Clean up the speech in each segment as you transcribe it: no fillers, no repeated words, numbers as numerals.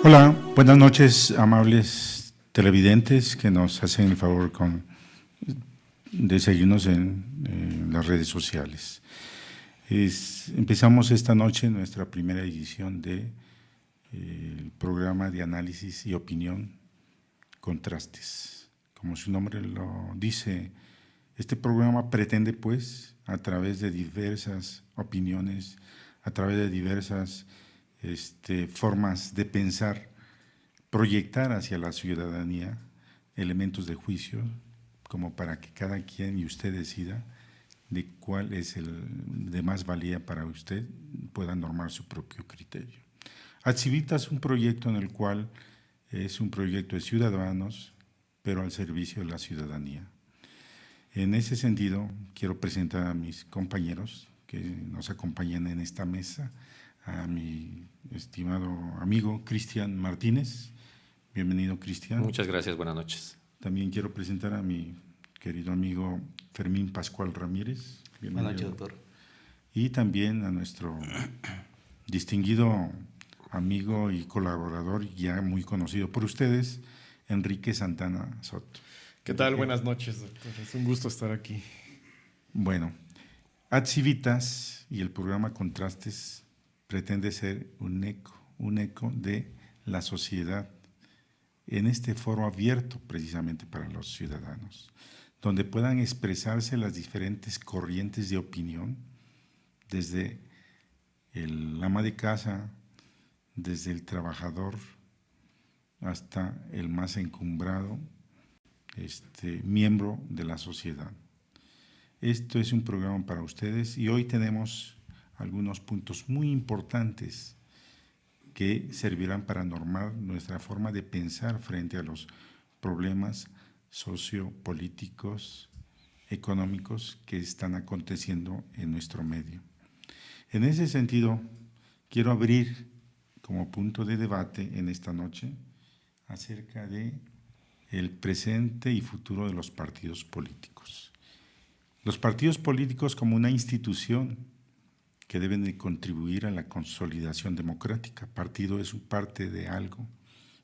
Hola, buenas noches, amables televidentes que nos hacen el favor de seguirnos en las redes sociales. Empezamos esta noche nuestra primera edición del programa de análisis y opinión Contrastes. Como su nombre lo dice, este programa pretende, pues, a través de diversas opiniones, a través de diversas formas de pensar, proyectar hacia la ciudadanía elementos de juicio, como para que cada quien y usted decida de cuál es el de más valía para usted, pueda normar su propio criterio. Acivita es un proyecto en el cual es un proyecto de ciudadanos, pero al servicio de la ciudadanía. En ese sentido, quiero presentar a mis compañeros que nos acompañan en esta mesa, a mi estimado amigo Cristian Martínez. Bienvenido, Cristian. Muchas gracias, buenas noches. También quiero presentar a mi querido amigo Fermín Pascual Ramírez. Bienvenido. Buenas noches, doctor. Y también a nuestro distinguido amigo y colaborador, ya muy conocido por ustedes, Enrique Santana Soto. ¿Qué tal? Buenas noches, doctor. Es un gusto estar aquí. Bueno, Ad Civitas y el programa Contrastes pretende ser un eco de la sociedad en este foro abierto precisamente para los ciudadanos, donde puedan expresarse las diferentes corrientes de opinión, desde el ama de casa, desde el trabajador hasta el más encumbrado miembro de la sociedad. Esto es un programa para ustedes y hoy tenemos algunos puntos muy importantes que servirán para normar nuestra forma de pensar frente a los problemas sociopolíticos, económicos que están aconteciendo en nuestro medio. En ese sentido, quiero abrir como punto de debate en esta noche acerca de el presente y futuro de los partidos políticos. Los partidos políticos como una institución que deben de contribuir a la consolidación democrática. Partido es parte de algo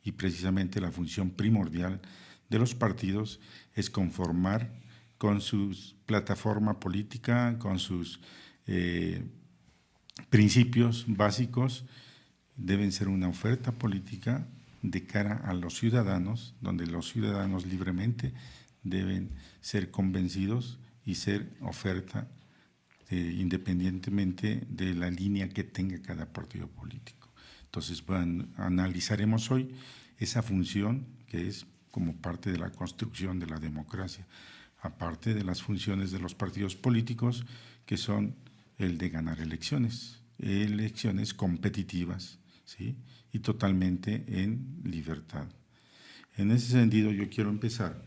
y precisamente la función primordial de los partidos es conformar con su plataforma política, con sus principios básicos, deben ser una oferta política de cara a los ciudadanos, donde los ciudadanos libremente deben ser convencidos y ser oferta independientemente de la línea que tenga cada partido político. Entonces, analizaremos hoy esa función que es como parte de la construcción de la democracia, aparte de las funciones de los partidos políticos, que son el de ganar elecciones competitivas, ¿sí? Y totalmente en libertad. En ese sentido, yo quiero empezar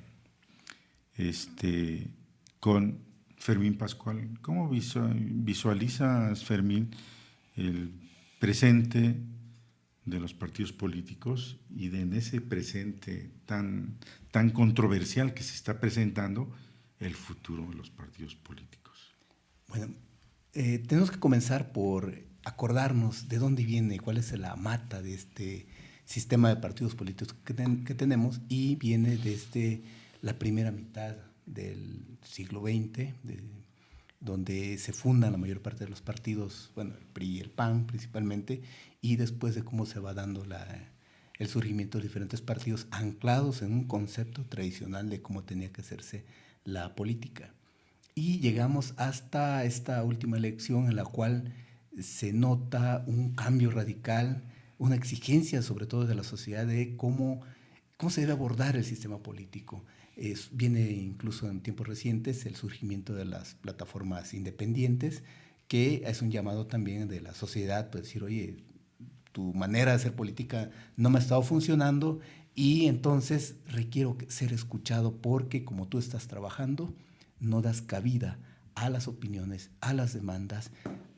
con Fermín Pascual. ¿Cómo visualizas, Fermín, el presente de los partidos políticos y en ese presente tan controversial que se está presentando, el futuro de los partidos políticos? Bueno, tenemos que comenzar por acordarnos de dónde viene, cuál es la mata de este sistema de partidos políticos que tenemos, y viene desde la primera mitad del siglo XX, donde se fundan la mayor parte de los partidos, bueno, el PRI y el PAN principalmente, y después de cómo se va dando el surgimiento de diferentes partidos anclados en un concepto tradicional de cómo tenía que hacerse la política. Y llegamos hasta esta última elección en la cual se nota un cambio radical, una exigencia sobre todo de la sociedad de cómo se debe abordar el sistema político. Viene incluso en tiempos recientes el surgimiento de las plataformas independientes, que es un llamado también de la sociedad, pues decir, oye, tu manera de hacer política no me ha estado funcionando y entonces requiero ser escuchado porque como tú estás trabajando, no das cabida a las opiniones, a las demandas,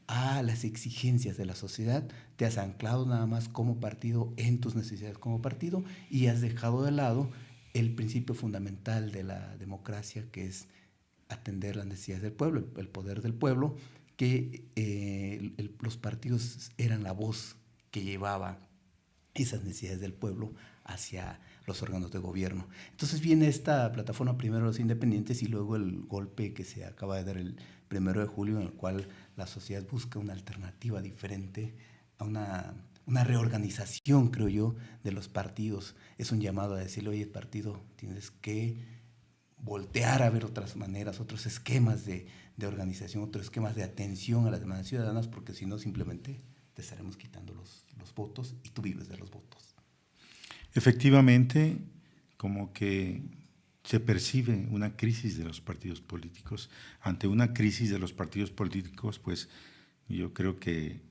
a las exigencias de la sociedad, te has anclado nada más como partido en tus necesidades como partido y has dejado de lado el principio fundamental de la democracia, que es atender las necesidades del pueblo, el poder del pueblo, que los partidos eran la voz que llevaba esas necesidades del pueblo hacia los órganos de gobierno. Entonces viene esta plataforma primero los independientes y luego el golpe que se acaba de dar el 1 de julio, en el cual la sociedad busca una alternativa diferente a una reorganización, creo yo, de los partidos. Es un llamado a decirle, oye, partido, tienes que voltear a ver otras maneras, otros esquemas de organización, otros esquemas de atención a las demandas ciudadanas, porque si no, simplemente te estaremos quitando los votos y tú vives de los votos. Efectivamente, como que se percibe una crisis de los partidos políticos. Ante una crisis de los partidos políticos, pues yo creo que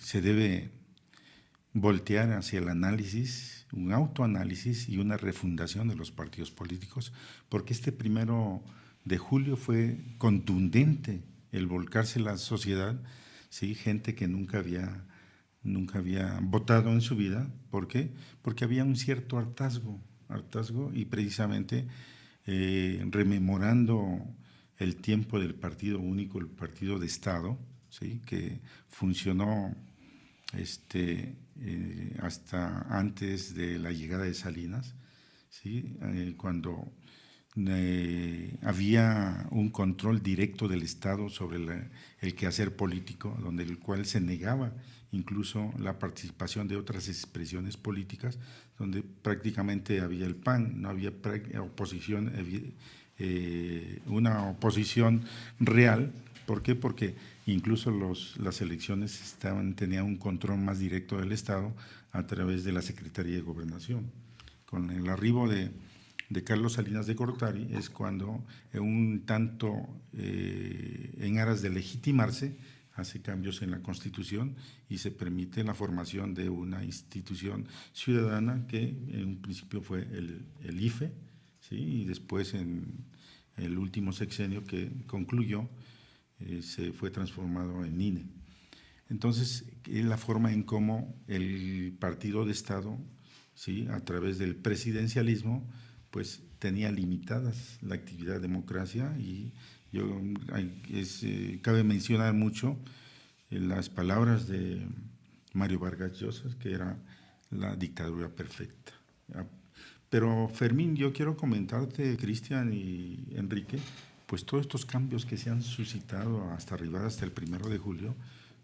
se debe voltear hacia el análisis, un autoanálisis y una refundación de los partidos políticos, porque este 1 de julio fue contundente el volcarse la sociedad, ¿sí? Gente que nunca había votado en su vida. ¿Por qué? Porque había un cierto hartazgo y precisamente rememorando el tiempo del partido único, el partido de Estado, ¿sí? Que funcionó hasta antes de la llegada de Salinas, ¿sí? Cuando había un control directo del Estado sobre el quehacer político, donde el cual se negaba incluso la participación de otras expresiones políticas, donde prácticamente había el PAN, no había oposición, una oposición real. ¿Por qué? Porque incluso las elecciones tenían un control más directo del Estado a través de la Secretaría de Gobernación. Con el arribo de Carlos Salinas de Gortari es cuando, un tanto en aras de legitimarse, hace cambios en la Constitución y se permite la formación de una institución ciudadana que en un principio fue el IFE, ¿sí? Y después en el último sexenio que concluyó se fue transformado en INE. Entonces, es la forma en cómo el partido de Estado, ¿sí? A través del presidencialismo, pues tenía limitadas la actividad de democracia y cabe mencionar mucho las palabras de Mario Vargas Llosa, que era la dictadura perfecta. Pero Fermín, yo quiero comentarte, Cristian y Enrique, pues todos estos cambios que se han suscitado hasta arribar hasta el 1 de julio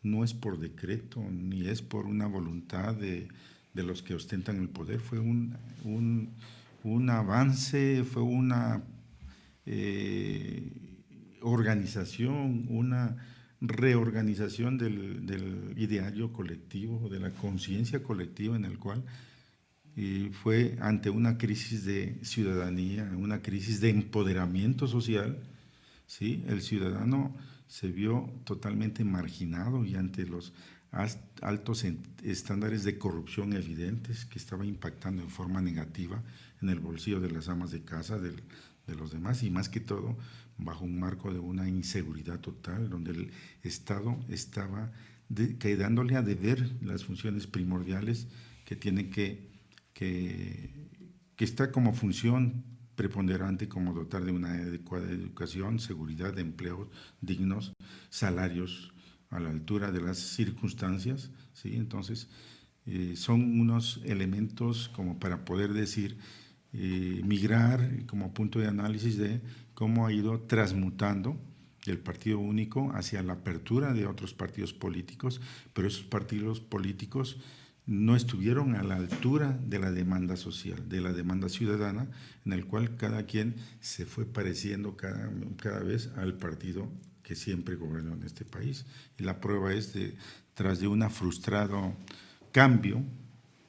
no es por decreto ni es por una voluntad de los que ostentan el poder, fue un avance, fue una organización, una reorganización del ideario colectivo, de la conciencia colectiva, en el cual fue ante una crisis de ciudadanía, una crisis de empoderamiento social, ¿sí? El ciudadano se vio totalmente marginado y ante los altos estándares de corrupción evidentes que estaba impactando en forma negativa en el bolsillo de las amas de casa, de los demás, y más que todo bajo un marco de una inseguridad total, donde el Estado estaba quedándole a deber las funciones primordiales que tiene que está como función preponderante, como dotar de una adecuada educación, seguridad, de empleos dignos, salarios a la altura de las circunstancias, ¿sí? Entonces, son unos elementos como para poder decir, migrar como punto de análisis de cómo ha ido transmutando el partido único hacia la apertura de otros partidos políticos, pero esos partidos políticos no estuvieron a la altura de la demanda social, de la demanda ciudadana, en el cual cada quien se fue pareciendo cada vez al partido que siempre gobernó en este país. Y la prueba es tras de un frustrado cambio,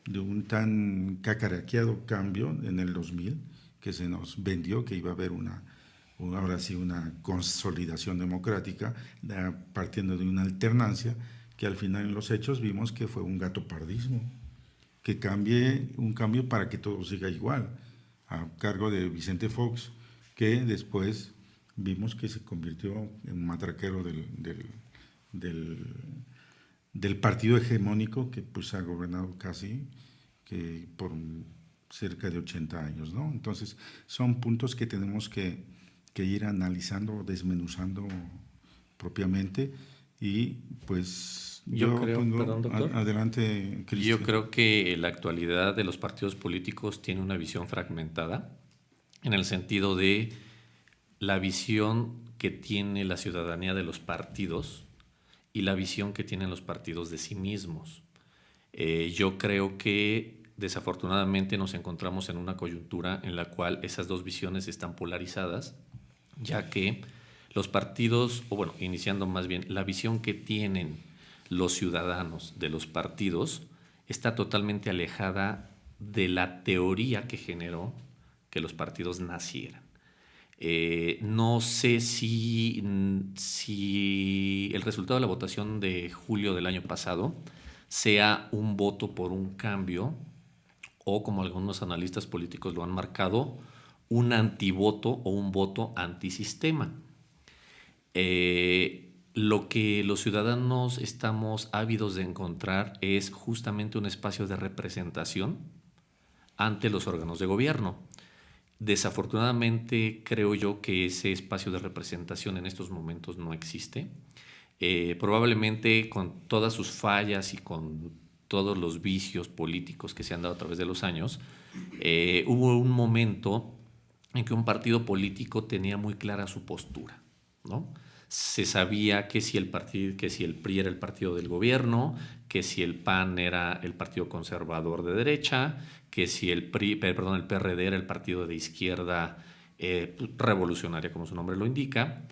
de un tan cacaraqueado cambio en el 2000, que se nos vendió que iba a haber ahora sí una consolidación democrática, partiendo de una alternancia, que al final en los hechos vimos que fue un gatopardismo, un cambio para que todo siga igual, a cargo de Vicente Fox, que después vimos que se convirtió en un matraquero del partido hegemónico que pues ha gobernado casi que por cerca de 80 años, ¿no? Entonces son puntos que tenemos que ir analizando, desmenuzando propiamente, Y pues Yo creo, pongo perdón, doctor. Adelante, Cristian. Yo creo que la actualidad de los partidos políticos tiene una visión fragmentada en el sentido de la visión que tiene la ciudadanía de los partidos y la visión que tienen los partidos de sí mismos. Yo creo que desafortunadamente nos encontramos en una coyuntura en la cual esas dos visiones están polarizadas, ya que los partidos, o bueno, iniciando más bien, la visión que tienen los ciudadanos de los partidos está totalmente alejada de la teoría que generó que los partidos nacieran. No sé si el resultado de la votación de julio del año pasado sea un voto por un cambio o, como algunos analistas políticos lo han marcado, un antivoto o un voto antisistema. Lo que los ciudadanos estamos ávidos de encontrar es justamente un espacio de representación ante los órganos de gobierno. Desafortunadamente creo yo que ese espacio de representación en estos momentos no existe. Probablemente con todas sus fallas y con todos los vicios políticos que se han dado a través de los años, hubo un momento en que un partido político tenía muy clara su postura, ¿no? Se sabía que si el PRI era el partido del gobierno, que si el PAN era el partido conservador de derecha, que si el PRD era el partido de izquierda revolucionaria, como su nombre lo indica.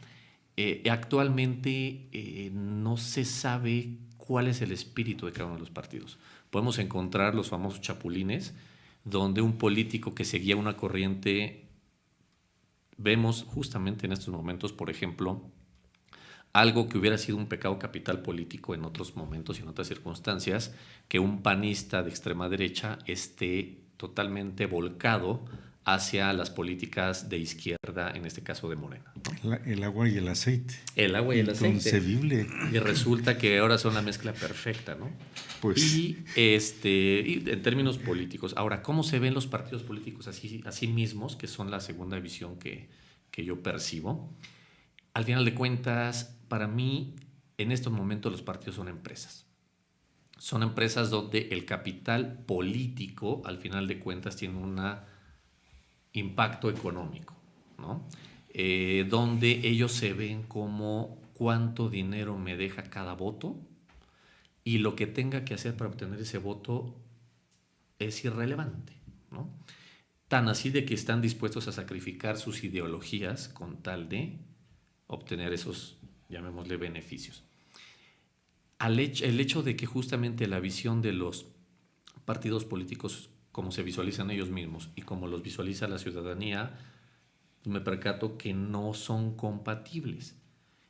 Actualmente no se sabe cuál es el espíritu de cada uno de los partidos. Podemos encontrar los famosos chapulines, donde un político que seguía una corriente, vemos justamente en estos momentos, por ejemplo, algo que hubiera sido un pecado capital político en otros momentos y en otras circunstancias, que un panista de extrema derecha esté totalmente volcado hacia las políticas de izquierda, en este caso de Morena, ¿no? El agua y el aceite. El agua y el aceite. Inconcebible. Y resulta que ahora son la mezcla perfecta, ¿no? Pues, y en términos políticos. Ahora, ¿cómo se ven los partidos políticos así mismos, que son la segunda visión que yo percibo? Al final de cuentas, para mí, en estos momentos los partidos son empresas. Son empresas donde el capital político, al final de cuentas, tiene un impacto económico, ¿no? Donde ellos se ven como cuánto dinero me deja cada voto y lo que tenga que hacer para obtener ese voto es irrelevante, ¿no? Tan así de que están dispuestos a sacrificar sus ideologías con tal de obtener esos, llamémosle, beneficios. El hecho de que justamente la visión de los partidos políticos, como se visualizan ellos mismos y como los visualiza la ciudadanía, me percato que no son compatibles.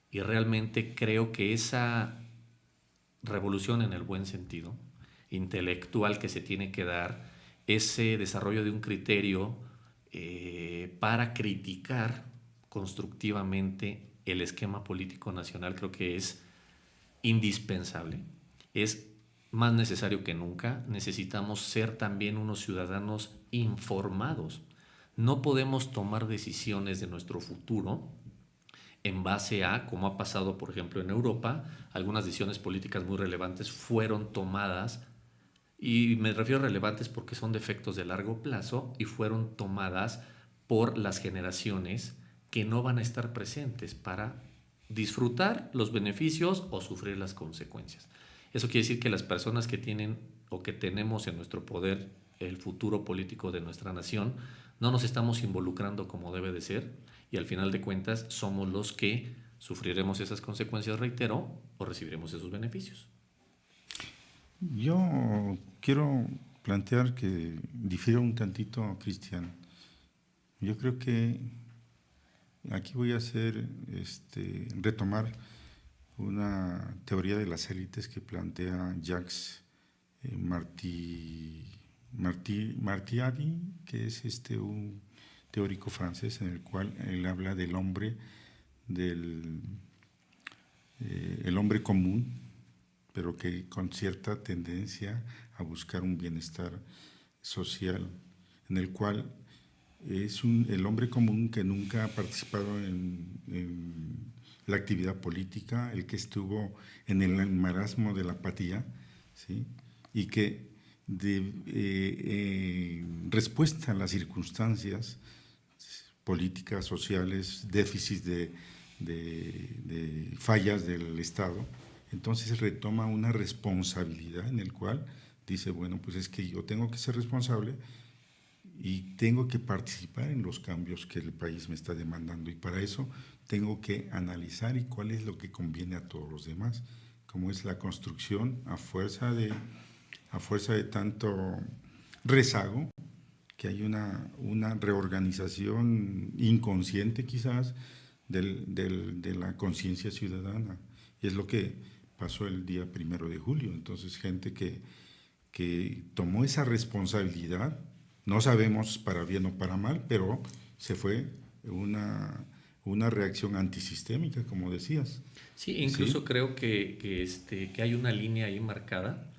Y realmente creo que esa revolución, en el buen sentido, intelectual que se tiene que dar, ese desarrollo de un criterio para criticar constructivamente el esquema político nacional, creo que es indispensable. Es más necesario que nunca. Necesitamos ser también unos ciudadanos informados. No podemos tomar decisiones de nuestro futuro en base a, como ha pasado por ejemplo en Europa, algunas decisiones políticas muy relevantes fueron tomadas, y me refiero a relevantes porque son de efectos de largo plazo y fueron tomadas por las generaciones que no van a estar presentes para disfrutar los beneficios o sufrir las consecuencias. Eso quiere decir que las personas que tienen o que tenemos en nuestro poder el futuro político de nuestra nación, no nos estamos involucrando como debe de ser, y al final de cuentas somos los que sufriremos esas consecuencias, reitero, o recibiremos esos beneficios. yo quiero plantear que difiero un tantito, Cristian. Yo creo que aquí voy a retomar una teoría de las élites que plantea Jacques Martiadi, que es un teórico francés en el cual él habla del hombre, el hombre común, pero que con cierta tendencia a buscar un bienestar social, en el cual es el hombre común que nunca ha participado en la actividad política, el que estuvo en el marasmo de la apatía, ¿sí? Y que respuesta a las circunstancias políticas, sociales, déficits de fallas del Estado, entonces retoma una responsabilidad en el cual dice, bueno, pues es que yo tengo que ser responsable y tengo que participar en los cambios que el país me está demandando, y para eso tengo que analizar y cuál es lo que conviene a todos los demás, como es la construcción a fuerza de tanto rezago, que hay una reorganización inconsciente quizás de la conciencia ciudadana. Y es lo que pasó el día 1 de julio. Entonces, gente que tomó esa responsabilidad, no sabemos para bien o para mal, pero se fue una reacción antisistémica, como decías. Sí, incluso ¿Sí? creo que hay una línea ahí marcada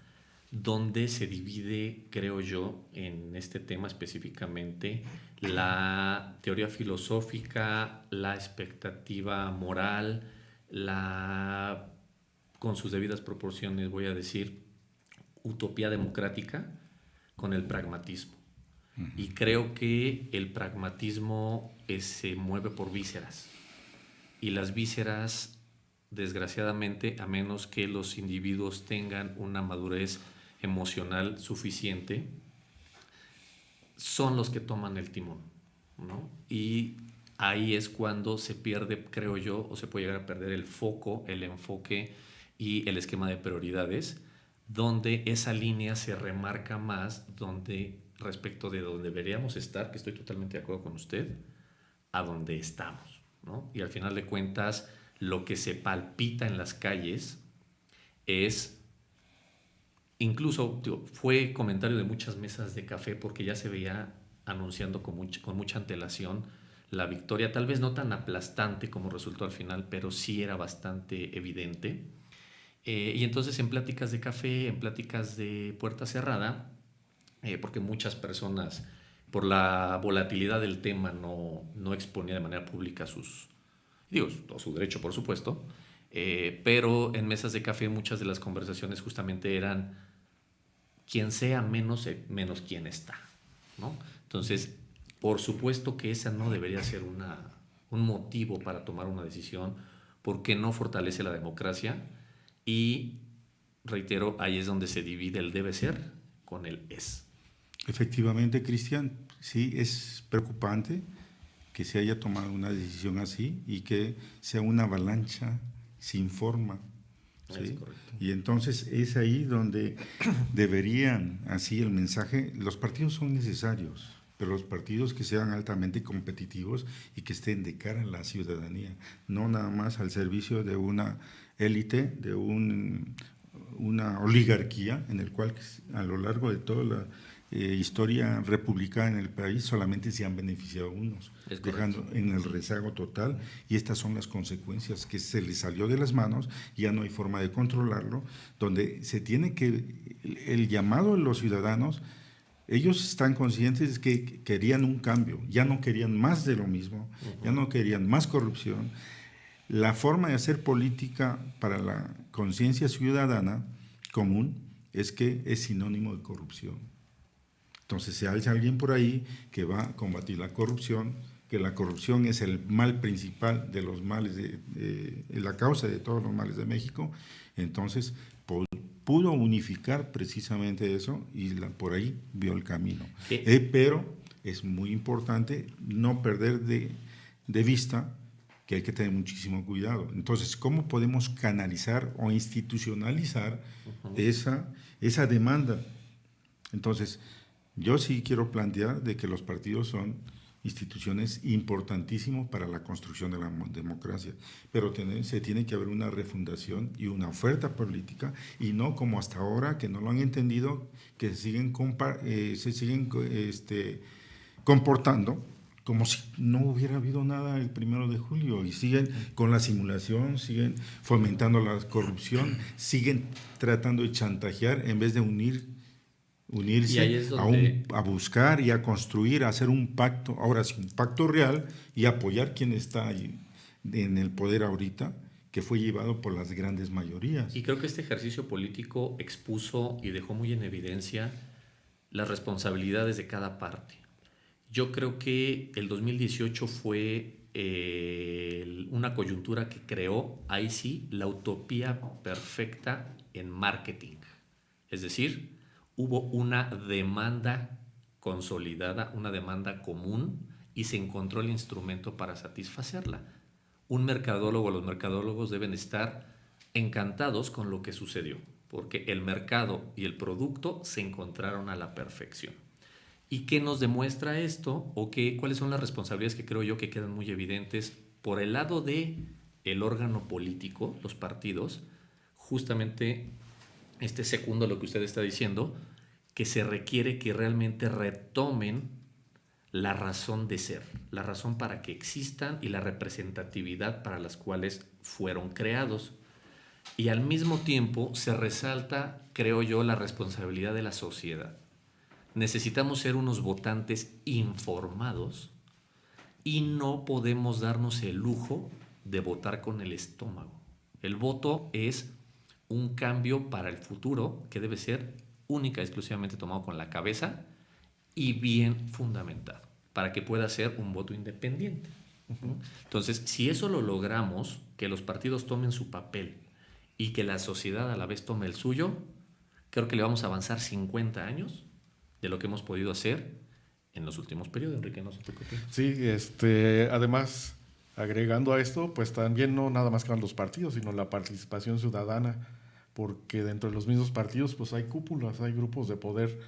donde se divide, creo yo, en este tema específicamente, la teoría filosófica, la expectativa moral, con sus debidas proporciones, voy a decir, utopía democrática, con el pragmatismo. Y creo que el pragmatismo se mueve por vísceras. Y las vísceras, desgraciadamente, a menos que los individuos tengan una madurez emocional suficiente, son los que toman el timón, ¿no? Y ahí es cuando se pierde, creo yo, o se puede llegar a perder el foco, el enfoque y el esquema de prioridades, donde esa línea se remarca más respecto de donde deberíamos estar, que estoy totalmente de acuerdo con usted, a donde estamos, ¿no? Y al final de cuentas, lo que se palpita en las calles es, incluso fue comentario de muchas mesas de café, porque ya se veía anunciando con mucha antelación la victoria, tal vez no tan aplastante como resultó al final, pero sí era bastante evidente. Y entonces en pláticas de café, en pláticas de puerta cerrada, porque muchas personas, por la volatilidad del tema, no exponía de manera pública todo su derecho, por supuesto, pero en mesas de café muchas de las conversaciones justamente eran quien sea menos quien está, ¿no? Entonces, por supuesto que esa no debería ser un motivo para tomar una decisión, porque no fortalece la democracia. Y reitero, ahí es donde se divide el debe ser con el es. Efectivamente, Cristian, sí, es preocupante que se haya tomado una decisión así y que sea una avalancha sin forma. ¿Sí? Es correcto. Y entonces es ahí donde deberían, así el mensaje, los partidos son necesarios, pero los partidos que sean altamente competitivos y que estén de cara a la ciudadanía, no nada más al servicio de una élite, de una oligarquía en el cual a lo largo de toda la historia republicana en el país solamente se han beneficiado unos, dejando en el rezago total, y estas son las consecuencias, que se les salió de las manos, ya no hay forma de controlarlo, donde se tiene que, el llamado de los ciudadanos, ellos están conscientes de que querían un cambio, ya no querían más de lo mismo, ya no querían más corrupción. La forma de hacer política para la conciencia ciudadana común es que es sinónimo de corrupción. Entonces se alza alguien por ahí que va a combatir la corrupción, que la corrupción es el mal principal de los males, la causa de todos los males de México. Entonces pudo unificar precisamente eso y por ahí vio el camino. Pero es muy importante no perder de vista que hay que tener muchísimo cuidado. Entonces, ¿cómo podemos canalizar o institucionalizar esa demanda? Entonces, yo sí quiero plantear de que los partidos son instituciones importantísimas para la construcción de la democracia, pero se tiene que haber una refundación y una oferta política, y no como hasta ahora, que no lo han entendido, que se siguen comportando como si no hubiera habido nada el 1 de julio, y siguen con la simulación, siguen fomentando la corrupción, siguen tratando de chantajear en vez de unirse a buscar y a construir, a hacer un pacto, ahora sí, un pacto real, y apoyar quien está ahí en el poder ahorita, que fue llevado por las grandes mayorías. Y creo que este ejercicio político expuso y dejó muy en evidencia las responsabilidades de cada parte. Yo creo que el 2018 fue una coyuntura que creó, ahí sí, la utopía perfecta en marketing. Es decir, hubo una demanda consolidada, una demanda común, y se encontró el instrumento para satisfacerla. Un mercadólogo, los mercadólogos deben estar encantados con lo que sucedió, porque el mercado y el producto se encontraron a la perfección. ¿Y qué nos demuestra esto? ¿O cuáles son las responsabilidades que creo yo que quedan muy evidentes por el lado de el órgano político, los partidos? Justamente segundo lo que usted está diciendo, que se requiere que realmente retomen la razón de ser, la razón para que existan y la representatividad para las cuales fueron creados. Y al mismo tiempo se resalta, creo yo, la responsabilidad de la sociedad. Necesitamos ser unos votantes informados y no podemos darnos el lujo de votar con el estómago. El voto es un cambio para el futuro que debe ser única y exclusivamente tomado con la cabeza y bien fundamentado para que pueda ser un voto independiente. Entonces, si eso lo logramos, que los partidos tomen su papel y que la sociedad a la vez tome el suyo, creo que le vamos a avanzar 50 años de lo que hemos podido hacer en los últimos periodos. Enrique, no sé qué opinas. Sí, además, agregando a esto, pues también no nada más que los partidos, sino la participación ciudadana, porque dentro de los mismos partidos pues hay cúpulas, hay grupos de poder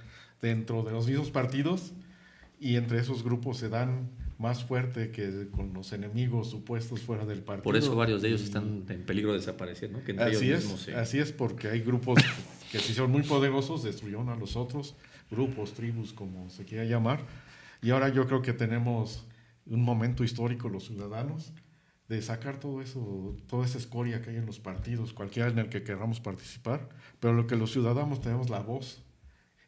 dentro de los mismos partidos, y entre esos grupos se dan más fuerte que con los enemigos supuestos fuera del partido. Por eso varios de ellos están en peligro de desaparecer, ¿no? Que entre ellos mismos así es, porque hay grupos que si son muy poderosos destruyeron a los otros grupos, tribus, como se quiera llamar, y ahora yo creo que tenemos un momento histórico los ciudadanos de sacar todo eso, toda esa escoria que hay en los partidos, cualquiera en el que queramos participar, pero lo que los ciudadanos tenemos la voz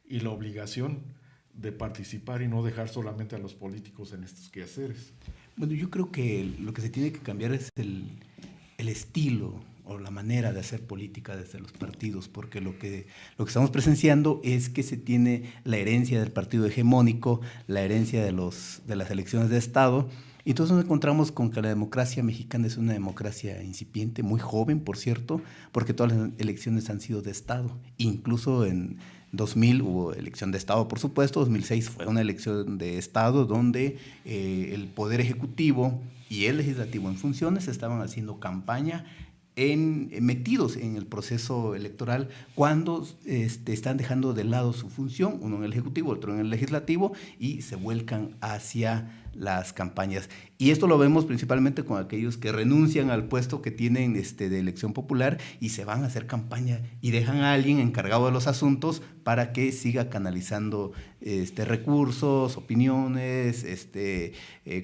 y la obligación de participar y no dejar solamente a los políticos en estos quehaceres. Bueno, yo creo que lo que se tiene que cambiar es el estilo o la manera de hacer política desde los partidos, porque lo que estamos presenciando es que se tiene la herencia del partido hegemónico, la herencia de las elecciones de Estado, y entonces nos encontramos con que la democracia mexicana es una democracia incipiente, muy joven, por cierto, porque todas las elecciones han sido de Estado, incluso en 2000 hubo elección de Estado, por supuesto. 2006 fue una elección de Estado donde el Poder Ejecutivo y el Legislativo en funciones estaban haciendo campaña metidos en el proceso electoral cuando están dejando de lado su función, uno en el Ejecutivo, otro en el Legislativo, y se vuelcan hacia las campañas. Y esto lo vemos principalmente con aquellos que renuncian al puesto que tienen de elección popular y se van a hacer campaña y dejan a alguien encargado de los asuntos para que siga canalizando recursos, opiniones,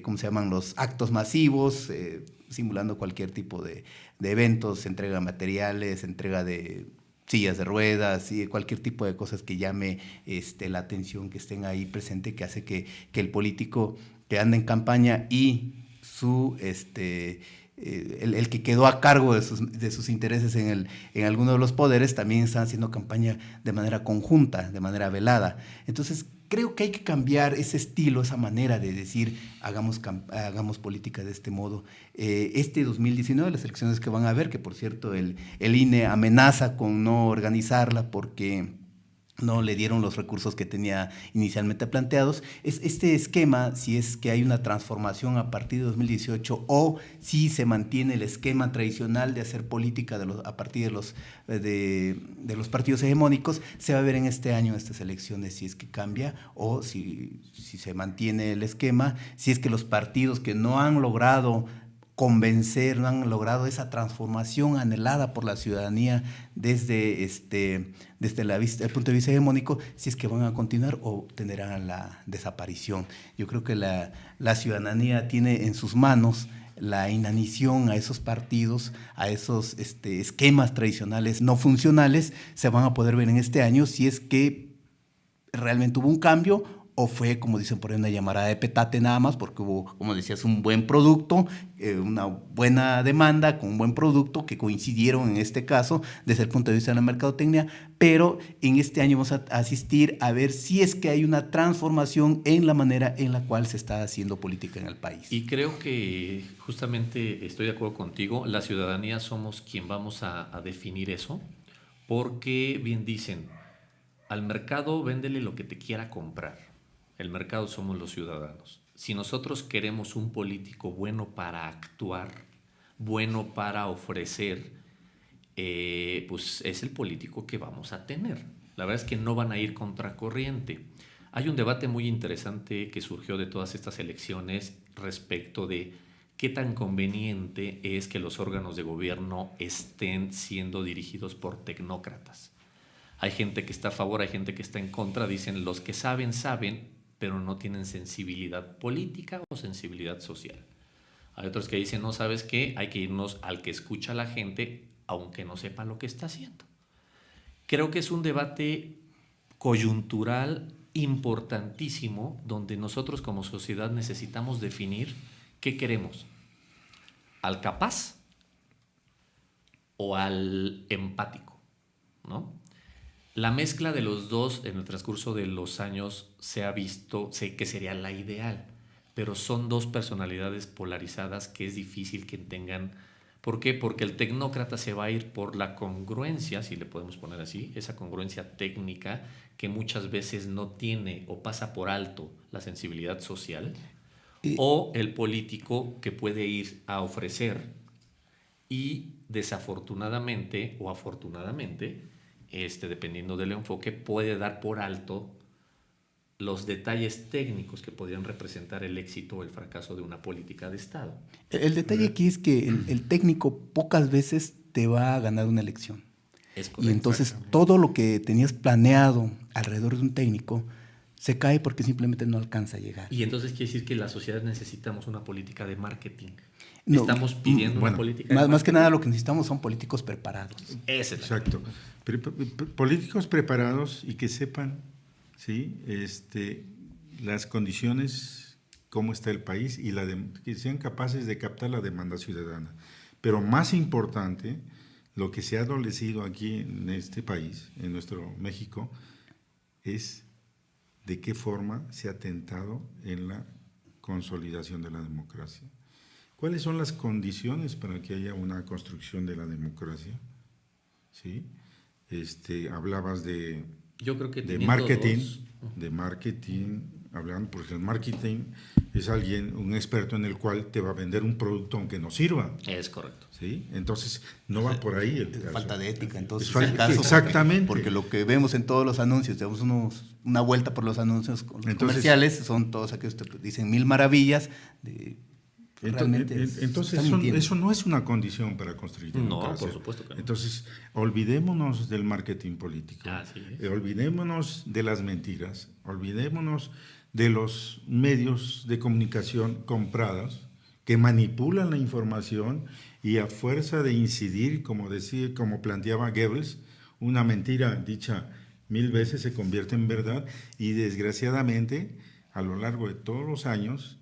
¿cómo se llaman? Los actos masivos, simulando cualquier tipo de eventos, entrega de materiales, entrega de sillas de ruedas y cualquier tipo de cosas que llame la atención, que estén ahí presente, que hace que el político que anda en campaña y el que quedó a cargo de sus intereses en alguno de los poderes también están haciendo campaña de manera conjunta, de manera velada. Entonces, creo que hay que cambiar ese estilo, esa manera de decir, hagamos política de este modo. 2019, las elecciones que van a haber, que por cierto el INE amenaza con no organizarla porque no le dieron los recursos que tenía inicialmente planteados. Este esquema, si es que hay una transformación a partir de 2018 o si se mantiene el esquema tradicional de hacer política a partir de los partidos hegemónicos, se va a ver en este año, en estas elecciones, si es que cambia o si se mantiene el esquema, si es que los partidos que no han logrado convencer, no han logrado esa transformación anhelada por la ciudadanía desde el punto de vista hegemónico, si es que van a continuar o tenderán a la desaparición. Yo creo que la ciudadanía tiene en sus manos la inanición a esos partidos, a esos esquemas tradicionales no funcionales, se van a poder ver en este año si es que realmente hubo un cambio o fue, como dicen por ahí, una llamarada de petate nada más, porque hubo, como decías, un buen producto, una buena demanda con un buen producto que coincidieron en este caso desde el punto de vista de la mercadotecnia, pero en este año vamos a asistir a ver si es que hay una transformación en la manera en la cual se está haciendo política en el país. Y creo que justamente estoy de acuerdo contigo, la ciudadanía somos quien vamos a definir eso, porque bien dicen, al mercado véndele lo que te quiera comprar. El mercado somos los ciudadanos. Si nosotros queremos un político bueno para actuar, bueno para ofrecer, pues es el político que vamos a tener. La verdad es que no van a ir contracorriente. Hay un debate muy interesante que surgió de todas estas elecciones respecto de qué tan conveniente es que los órganos de gobierno estén siendo dirigidos por tecnócratas. Hay gente que está a favor, hay gente que está en contra. Dicen, los que saben, saben, pero no tienen sensibilidad política o sensibilidad social. Hay otros que dicen, no, ¿sabes qué? Hay que irnos al que escucha a la gente, aunque no sepa lo que está haciendo. Creo que es un debate coyuntural importantísimo, donde nosotros como sociedad necesitamos definir qué queremos. ¿Al capaz o al empático? ¿No? La mezcla de los dos en el transcurso de los años se ha visto, sé que sería la ideal, pero son dos personalidades polarizadas que es difícil que tengan. ¿Por qué? Porque el tecnócrata se va a ir por la congruencia, si le podemos poner así, esa congruencia técnica que muchas veces no tiene o pasa por alto la sensibilidad social, o el político que puede ir a ofrecer y desafortunadamente o afortunadamente, dependiendo del enfoque, puede dar por alto los detalles técnicos que podrían representar el éxito o el fracaso de una política de Estado. El detalle aquí es que el técnico pocas veces te va a ganar una elección. Es correcto. Y entonces todo lo que tenías planeado alrededor de un técnico se cae porque simplemente no alcanza a llegar. Y entonces quiere decir que la sociedad necesitamos una política de marketing. No, Estamos pidiendo una política de marketing. Más que nada lo que necesitamos son políticos preparados. Esa es la Exacto. Políticos preparados y que sepan, ¿sí? Las condiciones, cómo está el país y que sean capaces de captar la demanda ciudadana. Pero más importante, lo que se ha adolecido aquí en este país, en nuestro México, es de qué forma se ha atentado en la consolidación de la democracia. ¿Cuáles son las condiciones para que haya una construcción de la democracia? ¿Sí? Hablabas Yo creo que de marketing, hablando, porque el marketing es un experto en el cual te va a vender un producto aunque no sirva. Es correcto. ¿Sí? Entonces, no va por ahí el caso. Falta de ética, entonces. Exactamente. Porque lo que vemos en todos los anuncios, damos una vuelta por los anuncios comerciales, son todos aquellos que dicen mil maravillas. Entonces eso no es una condición para construir democracia. No, por supuesto que no. Entonces, olvidémonos del marketing político. Olvidémonos de las mentiras. Olvidémonos de los medios de comunicación comprados que manipulan la información y a fuerza de incidir, como planteaba Goebbels, una mentira dicha 1000 veces se convierte en verdad, y desgraciadamente a lo largo de todos los años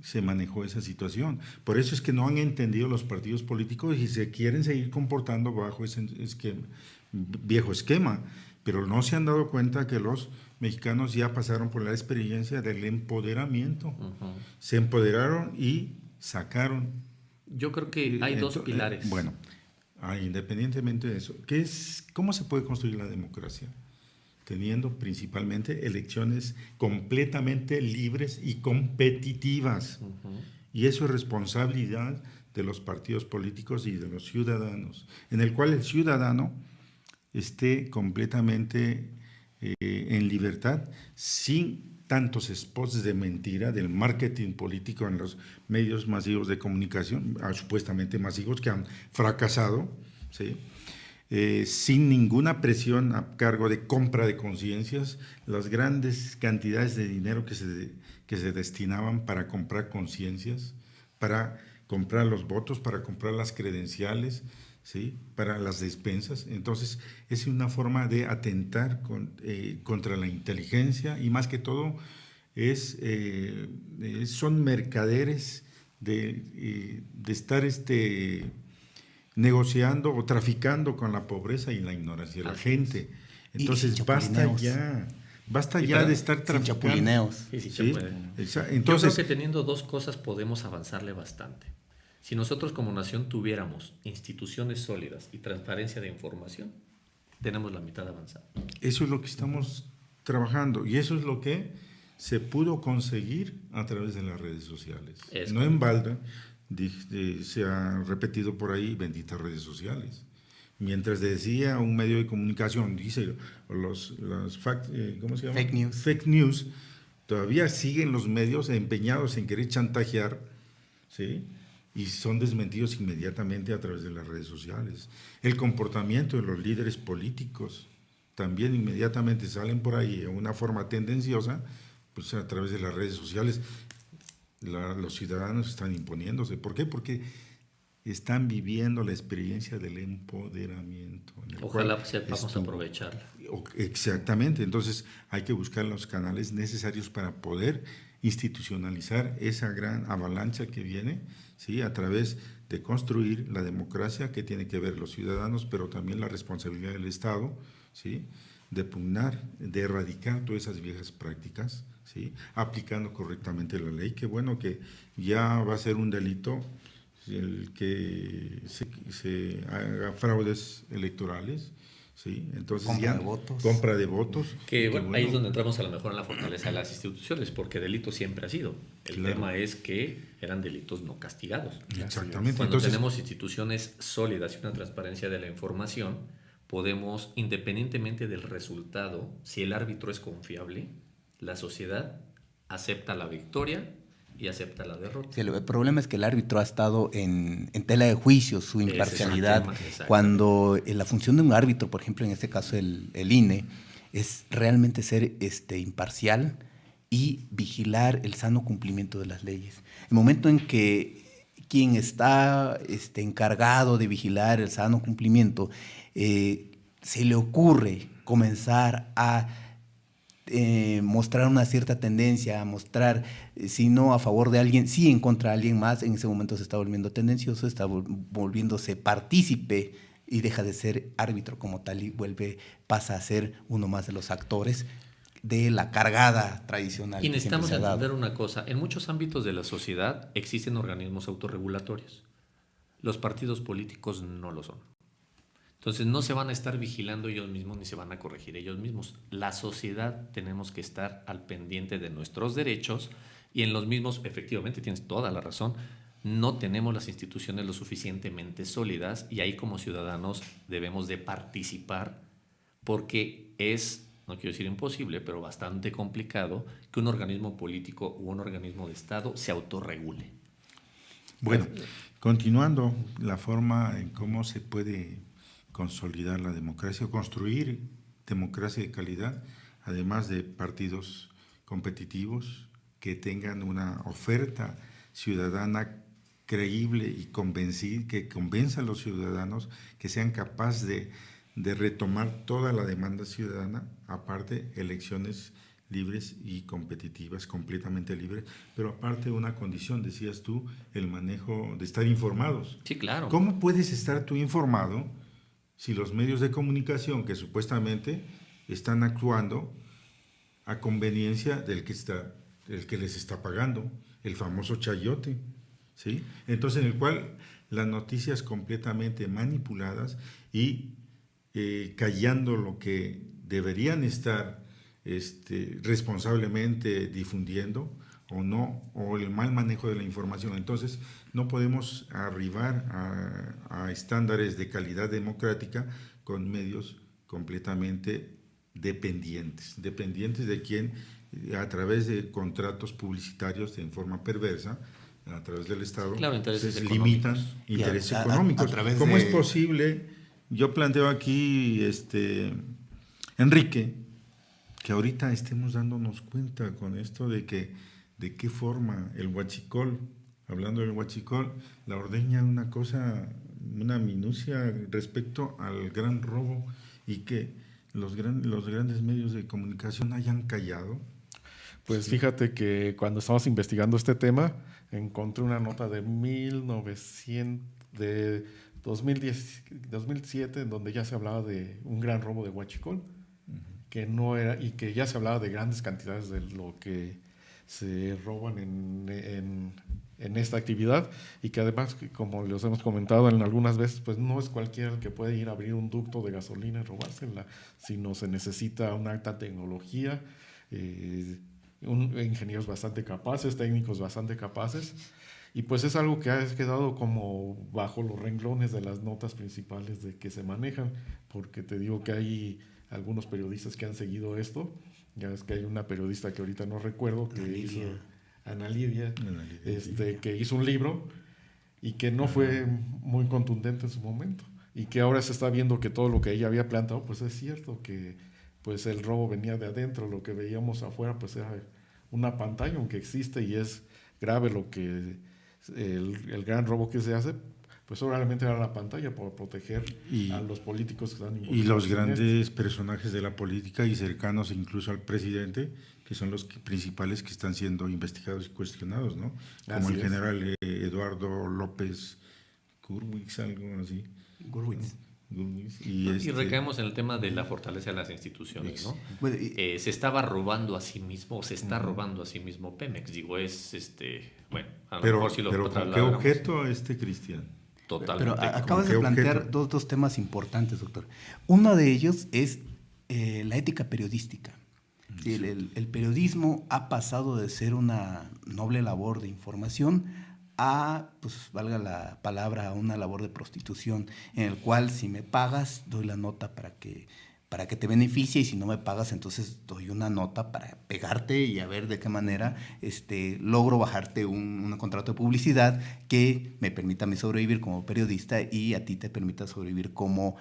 se manejó esa situación. Por eso es que no han entendido los partidos políticos y se quieren seguir comportando bajo ese viejo esquema, pero no se han dado cuenta que los mexicanos ya pasaron por la experiencia del empoderamiento. Uh-huh. Se empoderaron y sacaron. Yo creo que hay dos pilares. Bueno, independientemente de eso, ¿cómo se puede construir la democracia? Teniendo principalmente elecciones completamente libres y competitivas. Uh-huh. Y eso es responsabilidad de los partidos políticos y de los ciudadanos, en el cual el ciudadano esté completamente en libertad, sin tantos spots de mentira del marketing político en los medios masivos de comunicación, supuestamente masivos, que han fracasado, ¿sí? Sin ninguna presión a cargo de compra de conciencias, las grandes cantidades de dinero que se destinaban para comprar conciencias, para comprar los votos, para comprar las credenciales, ¿sí? Para las despensas. Entonces, es una forma de atentar contra la inteligencia y más que todo son mercaderes de estar negociando o traficando con la pobreza y la ignorancia de la Así gente. Y Entonces, sin basta chapulineos. ya. Basta Sí, ya pero de estar Sin traficando. chapulineos. Sí, sí, ¿Sí? se puede. Entonces, Yo creo que teniendo dos cosas podemos avanzarle bastante. Si nosotros como nación tuviéramos instituciones sólidas y transparencia de información, tenemos la mitad avanzada. eso es lo que estamos trabajando y eso es lo que se pudo conseguir a través de las redes sociales. Es No en balde se ha repetido por ahí benditas redes sociales. Mientras decía un medio de comunicación, dice ¿cómo se llama? Fake news. Fake news, todavía siguen los medios empeñados en querer chantajear, ¿sí? Y son desmentidos inmediatamente a través de las redes sociales. El comportamiento de los líderes políticos también inmediatamente salen por ahí de una forma tendenciosa, pues a través de las redes sociales. Los ciudadanos están imponiéndose. ¿Por qué? Porque están viviendo la experiencia del empoderamiento. Ojalá sepamos aprovecharla. Exactamente, entonces hay que buscar los canales necesarios para poder institucionalizar esa gran avalancha que viene, ¿sí? A través de construir la democracia que tiene que ver los ciudadanos, pero también la responsabilidad del Estado, ¿sí? De pugnar, de erradicar todas esas viejas prácticas, ¿sí? Aplicando correctamente la ley, que bueno que ya va a ser un delito el que se haga fraudes electorales, ¿sí? Entonces compra de votos. Que bueno, ahí es donde entramos a lo mejor en la fortaleza de las instituciones, porque delito siempre ha sido. El tema es que eran delitos no castigados. Exactamente. Cuando Entonces, tenemos instituciones sólidas y una transparencia de la información, podemos, independientemente del resultado, si el árbitro es confiable, la sociedad acepta la victoria y acepta la derrota. Sí, el problema es que el árbitro ha estado en tela de juicio, su imparcialidad, cuando la función de un árbitro, por ejemplo, en este caso el INE, es realmente ser imparcial y vigilar el sano cumplimiento de las leyes. El momento en que quien está encargado de vigilar el sano cumplimiento se le ocurre comenzar a mostrar una cierta tendencia, a mostrar, si no a favor de alguien, sí en contra de alguien más, en ese momento se está volviendo tendencioso, está volviéndose partícipe y deja de ser árbitro como tal y pasa a ser uno más de los actores de la cargada tradicional. Y necesitamos entender una cosa, en muchos ámbitos de la sociedad existen organismos autorregulatorios. Los partidos políticos no lo son. Entonces no se van a estar vigilando ellos mismos ni se van a corregir ellos mismos. La sociedad tenemos que estar al pendiente de nuestros derechos y en los mismos, efectivamente tienes toda la razón, no tenemos las instituciones lo suficientemente sólidas y ahí como ciudadanos debemos de participar porque es, no quiero decir imposible, pero bastante complicado que un organismo político u un organismo de Estado se autorregule. Bueno, continuando la forma en cómo se puede consolidar la democracia o construir democracia de calidad, además de partidos competitivos que tengan una oferta ciudadana creíble y que convenza a los ciudadanos, que sean capaces de retomar toda la demanda ciudadana, aparte elecciones libres y competitivas, completamente libres, pero aparte una condición, decías tú, el manejo de estar informados. Sí, claro. ¿Cómo puedes estar tú informado si los medios de comunicación que supuestamente están actuando a conveniencia del que les está pagando, el famoso chayote, ¿sí? Entonces, en el cual las noticias completamente manipuladas y callando lo que deberían estar responsablemente difundiendo o no, o el mal manejo de la información. Entonces, no podemos arribar a estándares de calidad democrática con medios completamente dependientes de quien, a través de contratos publicitarios en forma perversa, a través del Estado, claro, intereses limitan intereses económicos. ¿Cómo es posible? Yo planteo aquí, Enrique, que ahorita estemos dándonos cuenta con esto de qué forma el huachicol, hablando del huachicol, la ordeña una cosa una minucia respecto al gran robo y que los grandes medios de comunicación hayan callado? Pues fíjate que cuando estábamos investigando este tema, encontré una nota de 2007, en donde ya se hablaba de un gran robo de huachicol, que no era, y que ya se hablaba de grandes cantidades de lo que se roban en esta actividad, y que además, como les hemos comentado en algunas veces, pues no es cualquiera el que puede ir a abrir un ducto de gasolina y robársela, sino se necesita una alta tecnología, ingenieros bastante capaces, técnicos bastante capaces, y pues es algo que ha quedado como bajo los renglones de las notas principales de que se manejan, porque te digo que hay algunos periodistas que han seguido esto. Ya ves que hay una periodista que ahorita no recuerdo, Ana Lidia, que hizo un libro y que no fue muy contundente en su momento, y que ahora se está viendo que todo lo que ella había plantado pues es cierto, que pues el robo venía de adentro, lo que veíamos afuera pues era una pantalla, aunque existe y es grave lo que el gran robo que se hace, pues solamente era la pantalla por proteger a los políticos que están involucrados. Y los grandes personajes de la política y cercanos incluso al presidente, que son los principales que están siendo investigados y cuestionados, ¿no? Como el general Eduardo López Gurwitz, algo así. Gurwitz. Y recaemos en el tema de la fortaleza de las instituciones, ¿no? Bueno, se estaba robando a sí mismo, o se está robando a sí mismo Pemex, digo, bueno, a lo mejor si lo pero ¿con qué objeto, Cristian? Totalmente. Pero acabas de plantear dos temas importantes, doctor. Uno de ellos es la ética periodística. Sí. El periodismo ha pasado de ser una noble labor de información a, pues valga la palabra, a una labor de prostitución, en el cual si me pagas, doy la nota para que te beneficie, y si no me pagas, entonces doy una nota para pegarte y a ver de qué manera logro bajarte un contrato de publicidad que me permita a mí sobrevivir como periodista y a ti te permita sobrevivir como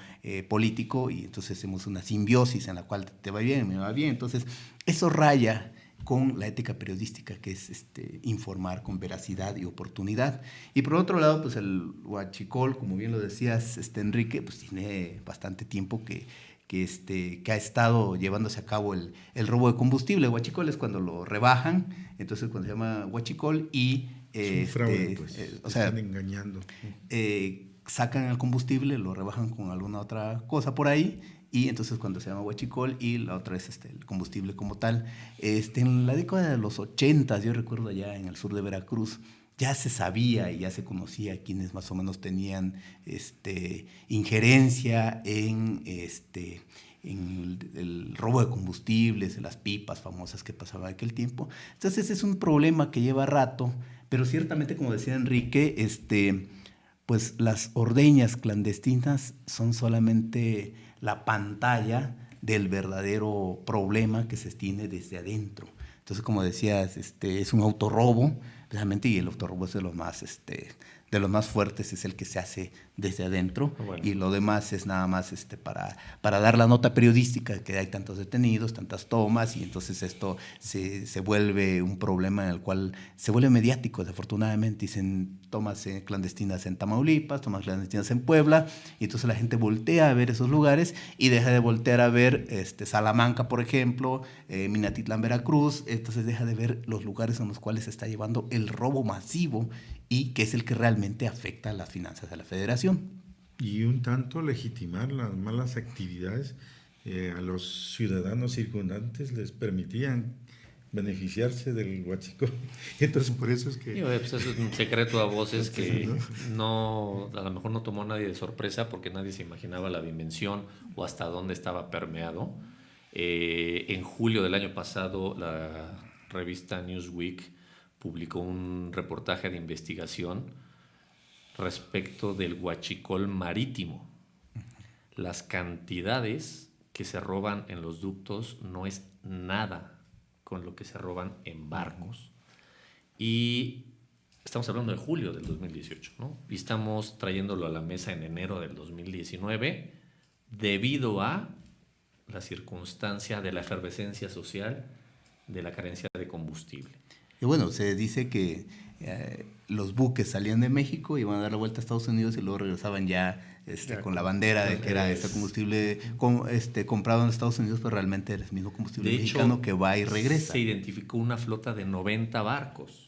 político, y entonces hacemos una simbiosis en la cual te va bien, me va bien. Entonces, eso raya con la ética periodística, que es informar con veracidad y oportunidad. Y por otro lado, pues el huachicol, como bien lo decías, Enrique, pues tiene bastante tiempo que ha estado llevándose a cabo el robo de combustible. Huachicol es cuando lo rebajan, entonces cuando se llama huachicol, y es un fraude, pues, están engañando. Sacan el combustible, lo rebajan con alguna otra cosa por ahí, y entonces cuando se llama huachicol, y la otra es el combustible como tal. En la década de los 80, yo recuerdo allá en el sur de Veracruz, ya se sabía y ya se conocía quienes más o menos tenían injerencia en el robo de combustibles, en las pipas famosas que pasaban en aquel tiempo. Entonces es un problema que lleva rato, pero ciertamente, como decía Enrique, pues las ordeñas clandestinas son solamente la pantalla del verdadero problema que se tiene desde adentro. Entonces, como decías, es un autorrobo, realmente, y el autorrobo es de los más fuertes, es el que se hace desde adentro. Bueno. Y lo demás es nada más para dar la nota periodística, que hay tantos detenidos, tantas tomas, y entonces esto se vuelve un problema en el cual se vuelve mediático, desafortunadamente. Dicen tomas clandestinas en Tamaulipas, tomas clandestinas en Puebla, y entonces la gente voltea a ver esos lugares y deja de voltear a ver Salamanca, por ejemplo, Minatitlán, Veracruz. Entonces deja de ver los lugares en los cuales se está llevando el robo masivo, y que es el que realmente afecta a las finanzas de la federación. Y un tanto legitimar las malas actividades a los ciudadanos circundantes les permitían beneficiarse del huachicol. Entonces, por eso es que... Pues es un secreto a voces que no, a lo mejor no tomó nadie de sorpresa, porque nadie se imaginaba la dimensión o hasta dónde estaba permeado. En julio del año pasado, la revista Newsweek publicó un reportaje de investigación respecto del huachicol marítimo. Las cantidades que se roban en los ductos no es nada con lo que se roban en barcos. Y estamos hablando de julio del 2018, ¿no? Y estamos trayéndolo a la mesa en enero del 2019 debido a la circunstancia de la efervescencia social de la carencia de combustible. Y bueno, se dice que los buques salían de México, iban a dar la vuelta a Estados Unidos y luego regresaban ya con la bandera de que era este combustible comprado en Estados Unidos, pero realmente era el mismo combustible De hecho, mexicano que va y regresa. Se identificó una flota de 90 barcos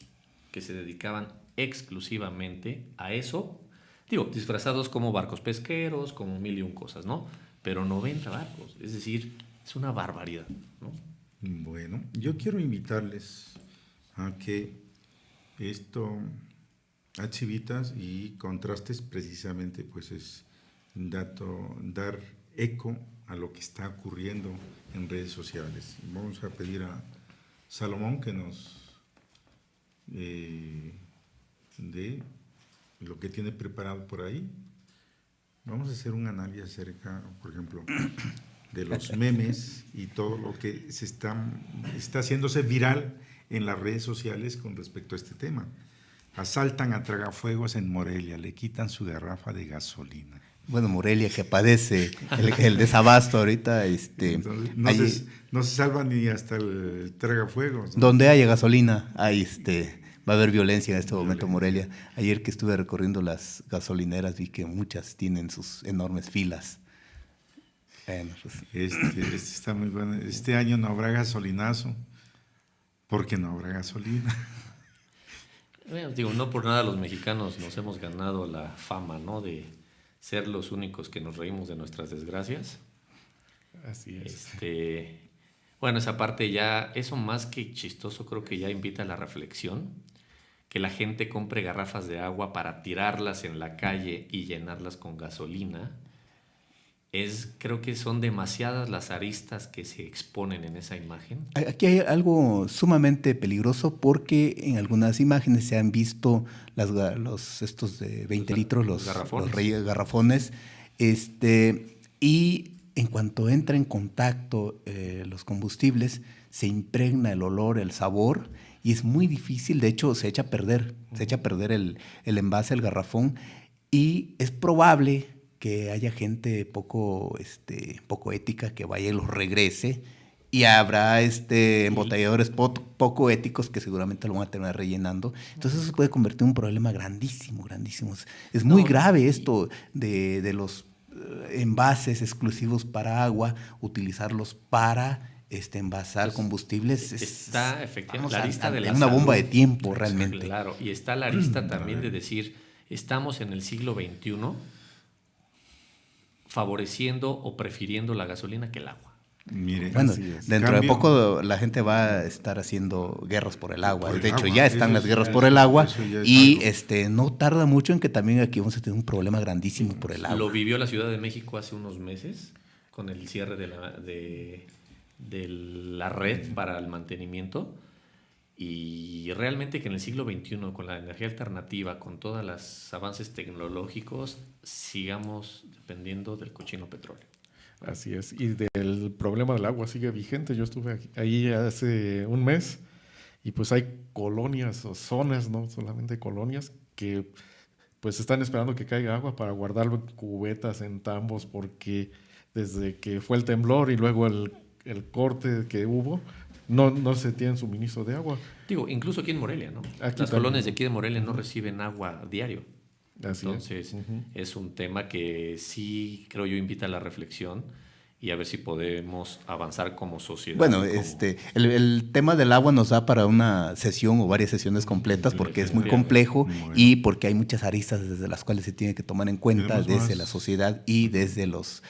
que se dedicaban exclusivamente a eso. Digo, disfrazados como barcos pesqueros, como mil y un cosas, ¿no? Pero 90 barcos, es decir, es una barbaridad, ¿no? Bueno, yo quiero invitarles a que esto, a Chivitas y Contrastes, precisamente, pues es dar eco a lo que está ocurriendo en redes sociales. Vamos a pedir a Salomón que nos dé lo que tiene preparado por ahí. Vamos a hacer un análisis acerca, por ejemplo, de los memes y todo lo que está haciéndose viral en las redes sociales con respecto a este tema. Asaltan a tragafuegos en Morelia, le quitan su garrafa de gasolina. Bueno, Morelia, que padece el desabasto ahorita. Entonces, no se salva ni hasta el tragafuegos, ¿no? Donde haya gasolina, va a haber violencia en este momento en Morelia. Ayer que estuve recorriendo las gasolineras vi que muchas tienen sus enormes filas. Bueno, pues. Este está muy bueno. Este año no habrá gasolinazo, porque no habrá gasolina. Bueno, digo, no por nada los mexicanos nos hemos ganado la fama, ¿no? De ser los únicos que nos reímos de nuestras desgracias. Así es. Bueno, esa parte ya, eso más que chistoso, creo que ya invita a la reflexión. Que la gente compre garrafas de agua para tirarlas en la calle y llenarlas con gasolina. Creo que son demasiadas las aristas que se exponen en esa imagen. Aquí hay algo sumamente peligroso porque en algunas imágenes se han visto estos de 20 litros, los garrafones, y en cuanto entra en contacto los combustibles, se impregna el olor, el sabor, y es muy difícil, de hecho se echa a perder el envase, el garrafón, y es probable que haya gente poco ética que vaya y los regrese, y habrá embotelladores poco éticos que seguramente lo van a terminar rellenando. Entonces eso se puede convertir en un problema grandísimo. Es muy grave esto de los envases exclusivos para agua, utilizarlos para envasar combustibles. Está efectivamente la arista de la una salud. Bomba de tiempo realmente. Claro, y está la arista también de decir, estamos en el siglo XXI favoreciendo o prefiriendo la gasolina que el agua. Mire, bueno, dentro de poco la gente va a estar haciendo guerras por el agua. De hecho, ya están las guerras por el agua y no tarda mucho en que también aquí vamos a tener un problema grandísimo por el agua. Lo vivió la Ciudad de México hace unos meses con el cierre de la red para el mantenimiento, y realmente que en el siglo XXI, con la energía alternativa, con todos los avances tecnológicos, sigamos dependiendo del cochino petróleo. Así es, y del problema del agua sigue vigente. Yo estuve ahí hace un mes y pues hay colonias o zonas, no solamente colonias, que pues están esperando que caiga agua para guardarlo en cubetas, en tambos, porque desde que fue el temblor y luego el corte que hubo, no se tiene suministro de agua. Digo, incluso aquí en Morelia, ¿no? Aquí las también. colonias de aquí de Morelia no reciben agua diario. Así Entonces, es un tema que sí, creo yo, invita a la reflexión y a ver si podemos avanzar como sociedad. Bueno, el tema del agua nos da para una sesión o varias sesiones completas porque es muy complejo y porque hay muchas aristas desde las cuales se tiene que tomar en cuenta desde la sociedad y desde los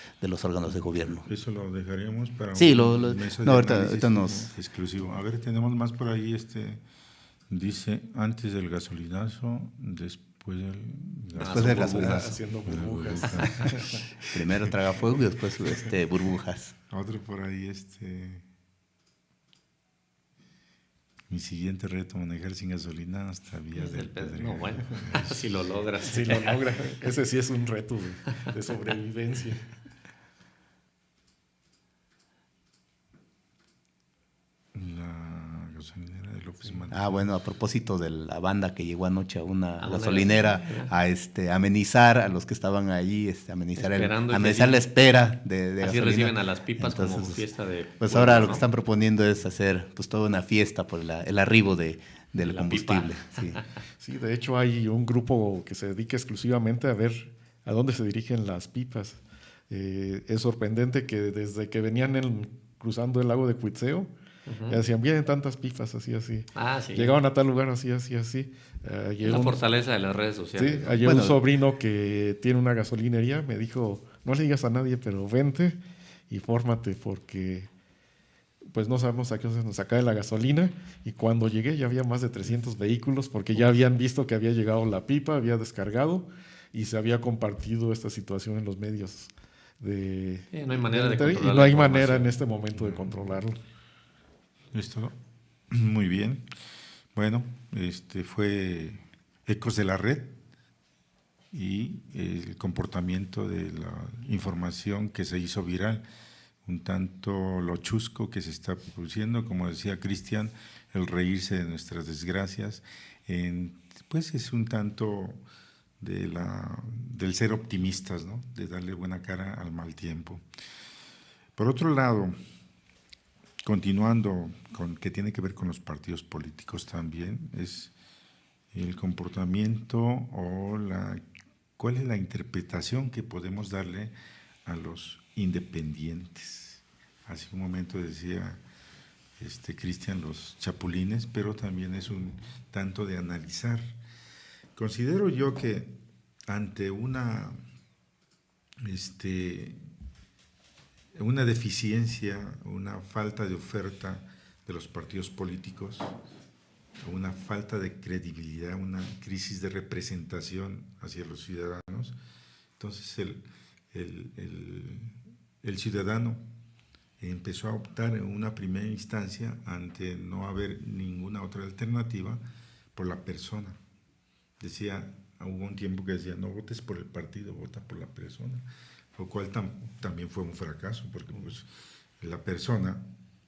órganos de gobierno. Eso lo dejaríamos para ahorita nos exclusivo. A ver, tenemos más por ahí. Dice antes del gasolinazo, después del gasolinazo. Haciendo burbujas. Primero tragafuego y después burbujas. Otro por ahí, mi siguiente reto, manejar sin gasolina hasta Vías del Pedregal. No, bueno, si lo logras. Si lo logra. Ese sí es un reto de sobrevivencia. La gasolinera de López Mateos. Bueno, a propósito de la banda que llegó anoche a una gasolinera a amenizar a los que estaban allí, amenizar la espera de así gasolina. Reciben a las pipas. Entonces, como fiesta de pues ahora lo que están proponiendo es hacer pues toda una fiesta por el arribo de del La combustible. pipa. Sí. Sí, de hecho hay un grupo que se dedica exclusivamente a ver a dónde se dirigen las pipas. Es sorprendente que desde que venían cruzando el lago de Cuitzeo, ya decían, vienen tantas pipas, así, así. Ah, sí. Llegaban a tal lugar, así, así, así. La fortaleza de las redes sociales. Sí, ¿no? ayer Bueno, un sobrino que tiene una gasolinería me dijo, no le digas a nadie, pero vente y fórmate porque pues no sabemos a qué hora nos acabe la gasolina. Y cuando llegué ya había más de 300 vehículos porque ya habían visto que había llegado la pipa, había descargado y se había compartido esta situación en los medios No hay manera de y controlar no la hay manera información. en este momento de controlarlo. Listo. Muy bien. Bueno, fue Ecos de la Red y el comportamiento de la información que se hizo viral, un tanto lo chusco que se está produciendo, como decía Cristian, el reírse de nuestras desgracias, pues es un tanto del ser optimistas, ¿no? De darle buena cara al mal tiempo. Por otro lado, continuando con que tiene que ver con los partidos políticos también, es el comportamiento o cuál es la interpretación que podemos darle a los independientes. Hace un momento decía Cristian los chapulines, pero también es un tanto de analizar. Considero yo que ante una deficiencia, una falta de oferta de los partidos políticos, una falta de credibilidad, una crisis de representación hacia los ciudadanos, entonces el ciudadano empezó a optar en una primera instancia, ante no haber ninguna otra alternativa, por la persona. Hubo un tiempo que decía, no votes por el partido, vota por la persona, lo cual también fue un fracaso, porque pues, la persona,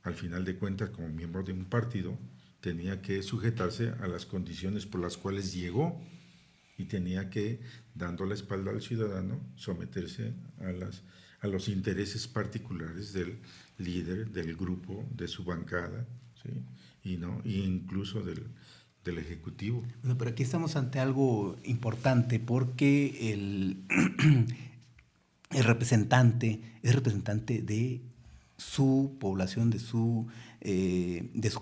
al final de cuentas, como miembro de un partido, tenía que sujetarse a las condiciones por las cuales llegó y tenía que, dando la espalda al ciudadano, someterse a los intereses particulares del líder, del grupo, de su bancada, ¿sí? Y incluso del Ejecutivo. Bueno, pero aquí estamos ante algo importante porque el representante es representante de su población, de su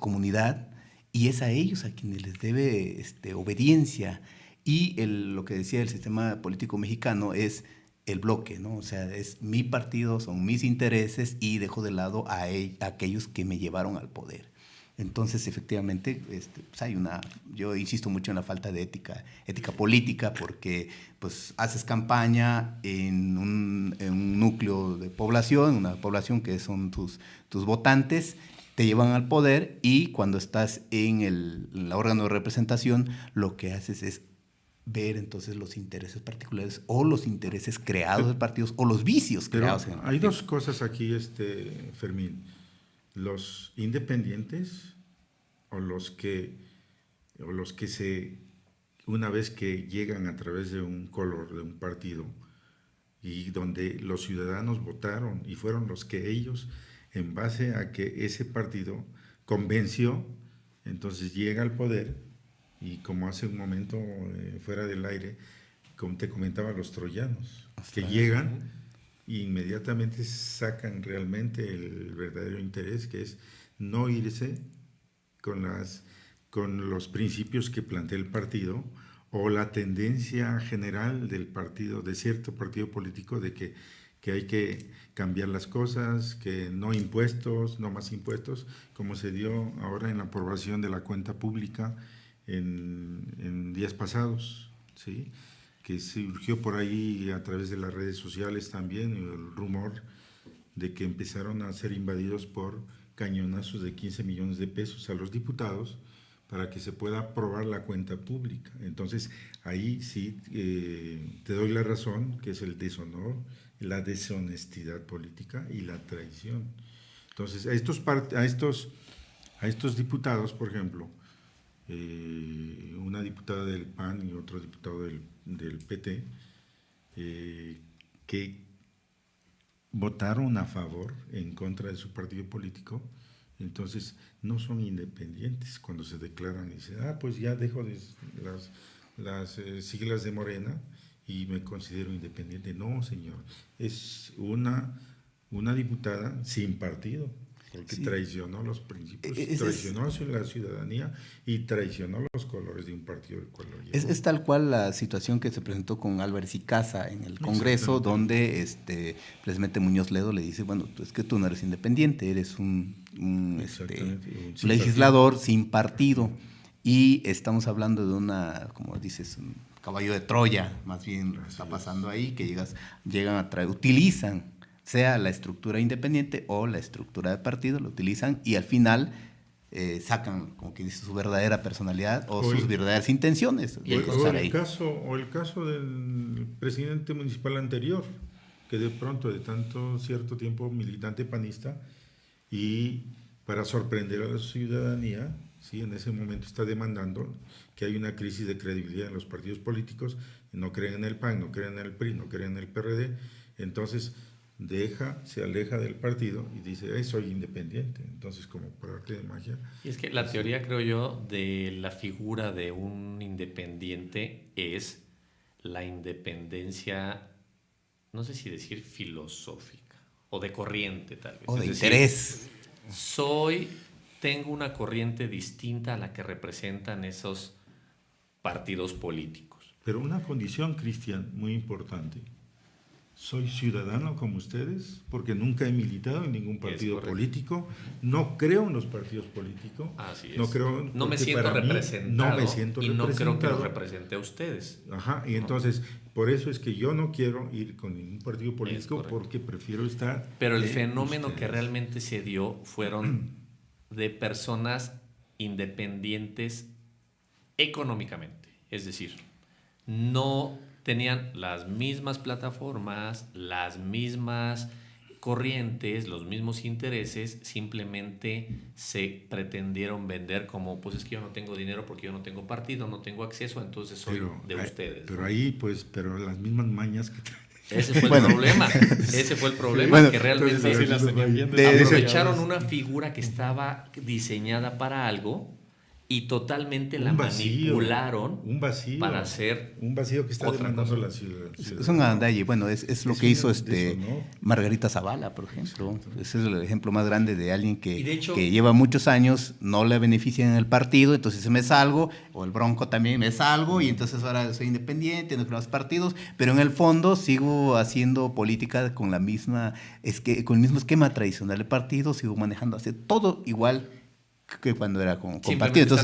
comunidad, y es a ellos a quienes les debe obediencia. Y lo que decía el sistema político mexicano es el bloque, ¿no? O sea, es mi partido, son mis intereses y dejo de lado a aquellos que me llevaron al poder. Entonces, efectivamente, pues yo insisto mucho en la falta de ética política, porque pues haces campaña en un núcleo de población, una población que son tus votantes, te llevan al poder, y cuando estás en el órgano de representación, lo que haces es ver entonces los intereses particulares o los intereses creados de partidos o los vicios creados en el partido. Hay dos cosas aquí, Fermín. Los independientes o los que una vez que llegan a través de un color, de un partido, y donde los ciudadanos votaron y fueron los que ellos, en base a que ese partido convenció, entonces llega al poder, y como hace un momento fuera del aire, como te comentaba, los troyanos, que llegan e inmediatamente sacan realmente el verdadero interés, que es no irse con los principios que plantea el partido o la tendencia general del partido, de cierto partido político, de que hay que cambiar las cosas, que no impuestos, no más impuestos, como se dio ahora en la aprobación de la cuenta pública en días pasados, ¿sí? Que surgió por ahí a través de las redes sociales también el rumor de que empezaron a ser invadidos por cañonazos de 15 millones de pesos a los diputados para que se pueda aprobar la cuenta pública. Entonces, ahí sí te doy la razón, que es el deshonor, la deshonestidad política y la traición. Entonces, a estos diputados, por ejemplo, una diputada del PAN y otro diputado del PT, que votaron a favor, en contra de su partido político, Entonces, no son independientes cuando se declaran y dicen, pues ya dejo las siglas de Morena y me considero independiente. No, señor, es una diputada sin partido, porque traicionó los principios, traicionó a la ciudadanía y traicionó los colores de un partido del cual lo llevó. Es tal cual la situación que se presentó con Álvarez y Casa en el Congreso, donde precisamente Muñoz Ledo le dice, bueno, es que tú no eres independiente, eres un legislador sin partido. Y estamos hablando de una, como dices, un caballo de Troya, más bien está pasando ahí, que llegan a traer, utilizan sea la estructura independiente o la estructura de partido, lo utilizan y al final sacan, como que dice, su verdadera personalidad o sus verdaderas intenciones. O el caso del presidente municipal anterior, que de pronto, de tanto cierto tiempo militante panista, y para sorprender a la ciudadanía, ¿sí?, en ese momento está demandando que hay una crisis de credibilidad en los partidos políticos, no creen en el PAN, no creen en el PRI, no creen en el PRD, entonces se aleja del partido y dice, soy independiente. Entonces, como por arte de magia. Y es que la teoría, creo yo, de la figura de un independiente es la independencia, no sé si decir filosófica, o de corriente tal vez. O de interés. Tengo una corriente distinta a la que representan esos partidos políticos. Pero una condición, Cristian, muy importante. Soy ciudadano como ustedes, porque nunca he militado en ningún partido político, no creo en los partidos políticos. Así es. No me siento representado y no creo que los represente a ustedes. Y entonces, por eso es que yo no quiero ir con ningún partido político, porque prefiero estar... Pero el fenómeno que realmente se dio fueron de personas independientes económicamente, es decir, no tenían las mismas plataformas, las mismas corrientes, los mismos intereses, simplemente se pretendieron vender como, pues es que yo no tengo dinero porque yo no tengo partido, no tengo acceso, entonces soy de ustedes. Pero ahí, pero las mismas mañas que... Ese fue el problema. Ese fue el problema, que realmente aprovecharon una figura que estaba diseñada para algo y totalmente la manipularon para hacer un vacío que está demandando la ciudad. Es un andalle. Bueno, es lo que hizo Margarita Zavala, por ejemplo. Ese es el ejemplo más grande de alguien que lleva muchos años, no le benefician en el partido, entonces me salgo, o el Bronco también me salgo, y entonces ahora soy independiente, no creo los partidos, pero en el fondo sigo haciendo política con el mismo esquema tradicional del partido, sigo manejando, hace todo igual que cuando era con partido.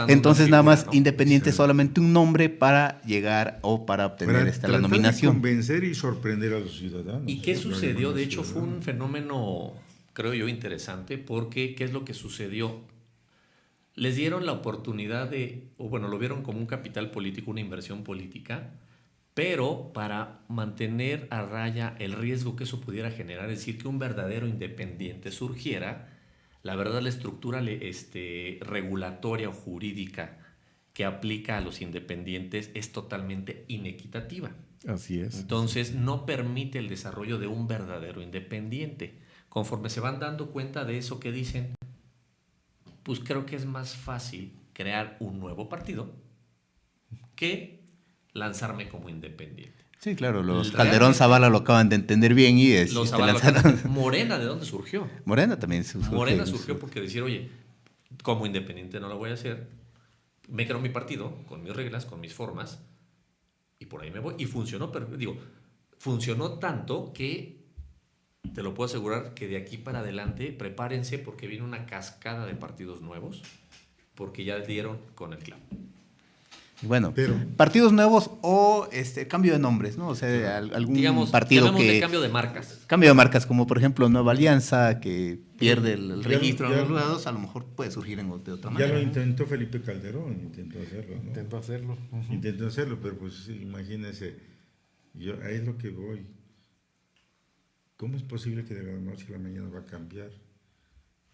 Entonces nada más, ¿no? Independiente es solamente un nombre para llegar o para obtener la nominación. De convencer y sorprender a los ciudadanos. ¿Y qué sucedió? De hecho, fue un fenómeno, creo yo, interesante, porque ¿qué es lo que sucedió? Les dieron la oportunidad lo vieron como un capital político, una inversión política, pero para mantener a raya el riesgo que eso pudiera generar, es decir, que un verdadero independiente surgiera. La verdad, la estructura regulatoria o jurídica que aplica a los independientes es totalmente inequitativa. Así es. Entonces, no permite el desarrollo de un verdadero independiente. Conforme se van dando cuenta de eso, que dicen, pues creo que es más fácil crear un nuevo partido que lanzarme como independiente. Sí, claro, los Calderón Zavala lo acaban de entender bien y Morena, ¿de dónde surgió? Morena también surgió. Morena surgió porque decir, oye, como independiente no lo voy a hacer, me creo mi partido, con mis reglas, con mis formas, y por ahí me voy. Y funcionó, pero funcionó tanto que te lo puedo asegurar que de aquí para adelante, prepárense porque viene una cascada de partidos nuevos, porque ya dieron con el clavo. Bueno, partidos nuevos o cambio de nombres, ¿no? O sea, algún partido que... cambio de marcas. Cambio de marcas, como por ejemplo Nueva Alianza, que pierde el registro de los lados, a lo mejor puede surgir de otra manera. Ya lo intentó Felipe Calderón, intentó hacerlo, ¿no? Uh-huh. Intentó hacerlo, pero pues imagínense, ahí es lo que voy. ¿Cómo es posible que de la noche a la mañana va a cambiar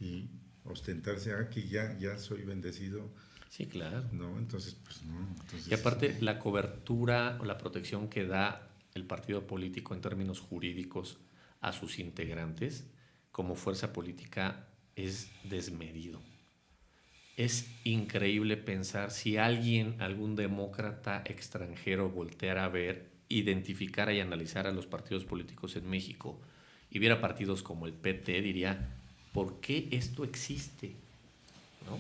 y ostentarse que ya soy bendecido? Sí, claro. No, entonces, pues no. Entonces, y aparte, la cobertura o la protección que da el partido político en términos jurídicos a sus integrantes como fuerza política es desmedido. Es increíble pensar si algún demócrata extranjero volteara a ver, identificara y analizara los partidos políticos en México y viera partidos como el PT, diría, ¿por qué esto existe? ¿No?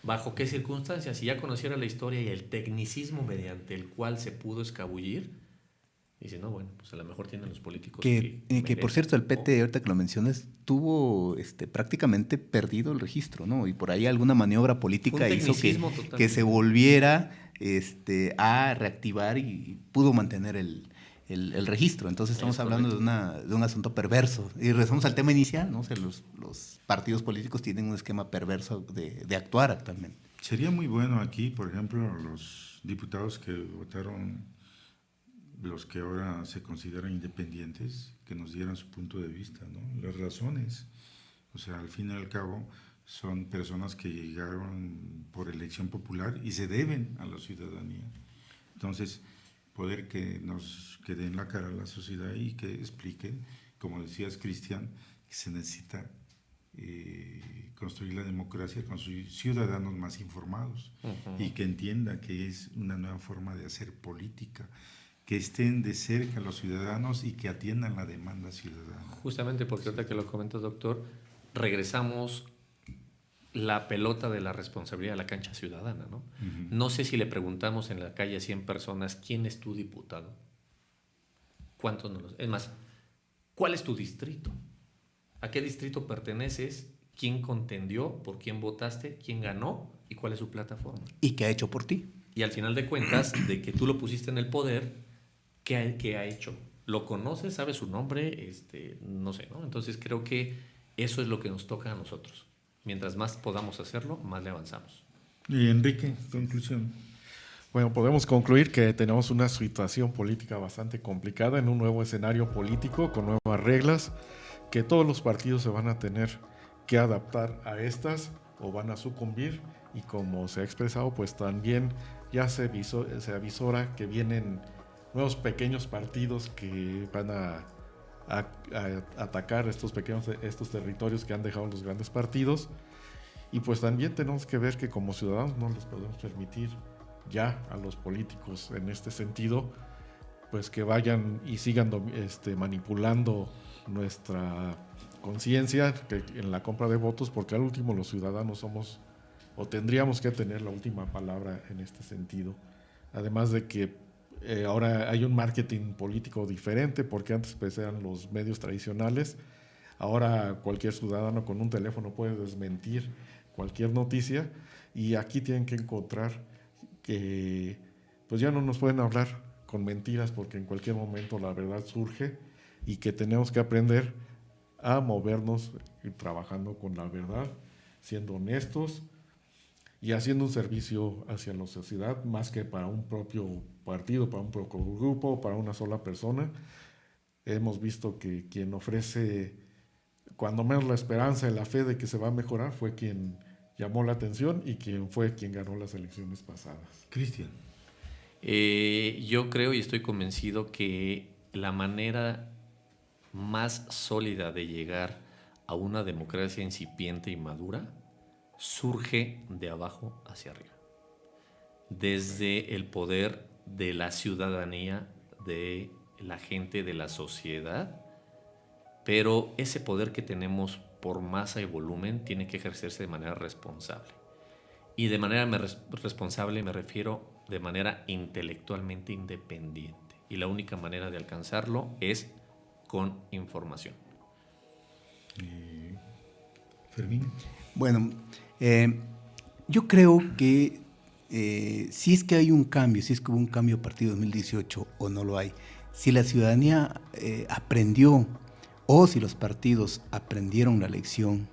¿Bajo qué circunstancias? Si ya conociera la historia y el tecnicismo mediante el cual se pudo escabullir, dice, no, bueno, pues a lo mejor tienen los políticos que por cierto, el PT, ahorita que lo mencionas, tuvo prácticamente perdido el registro, ¿no? Y por ahí alguna maniobra política hizo que se volviera a reactivar y pudo mantener el registro. Entonces estamos hablando de un asunto perverso. Y regresamos al tema inicial, ¿no? O sea, los partidos políticos tienen un esquema perverso de actuar actualmente. Sería muy bueno aquí, por ejemplo, los diputados que votaron, los que ahora se consideran independientes, que nos dieran su punto de vista, ¿no? Las razones. O sea, al fin y al cabo, son personas que llegaron por elección popular y se deben a la ciudadanía. Entonces, poder que den la cara a la sociedad y que expliquen, como decías, Cristian, que se necesita construir la democracia con sus ciudadanos más informados y que entiendan que es una nueva forma de hacer política, que estén de cerca los ciudadanos y que atiendan la demanda ciudadana. Justamente porque ahorita que lo comenta, doctor, regresamos la pelota de la responsabilidad a la cancha ciudadana, ¿no? No sé si le preguntamos en la calle a 100 personas, ¿quién es tu diputado? ¿Cuántos no los? Es más, ¿cuál es tu distrito? ¿A qué distrito perteneces? ¿Quién contendió? ¿Por quién votaste? ¿Quién ganó? ¿Y cuál es su plataforma? ¿Y qué ha hecho por ti? Y al final de cuentas, de que tú lo pusiste en el poder, ¿qué ha hecho? ¿Lo conoces? ¿Sabes su nombre? No sé, ¿no? Entonces creo que eso es lo que nos toca a nosotros. Mientras más podamos hacerlo, más le avanzamos. Y Enrique, conclusión. Bueno, podemos concluir que tenemos una situación política bastante complicada en un nuevo escenario político con nuevas reglas, que todos los partidos se van a tener que adaptar a estas o van a sucumbir, y como se ha expresado, pues también ya se avisora que vienen nuevos pequeños partidos que van a atacar estos territorios que han dejado los grandes partidos. Y pues también tenemos que ver que como ciudadanos no les podemos permitir ya a los políticos en este sentido, pues que vayan y sigan manipulando nuestra conciencia en la compra de votos, porque al último los ciudadanos somos o tendríamos que tener la última palabra en este sentido. Además de que ahora hay un marketing político diferente, porque antes pues eran los medios tradicionales. Ahora cualquier ciudadano con un teléfono puede desmentir cualquier noticia, y aquí tienen que encontrar que pues ya no nos pueden hablar con mentiras, porque en cualquier momento la verdad surge, y que tenemos que aprender a movernos y trabajando con la verdad, siendo honestos y haciendo un servicio hacia la sociedad, más que para un propio partido, para un propio grupo, para una sola persona. Hemos visto que quien ofrece cuando menos la esperanza y la fe de que se va a mejorar fue quien llamó la atención y quien ganó las elecciones pasadas. Cristian. Yo creo y estoy convencido que la manera más sólida de llegar a una democracia incipiente y madura surge de abajo hacia arriba, desde el poder de la ciudadanía, de la gente, de la sociedad, pero ese poder que tenemos por masa y volumen tiene que ejercerse de manera responsable. Y de manera responsable me refiero de manera intelectualmente independiente. Y la única manera de alcanzarlo es con información. Fermín. Bueno, yo creo que si es que hay un cambio, si es que hubo un cambio a partir de 2018 o no lo hay, si la ciudadanía aprendió o si los partidos aprendieron la lección,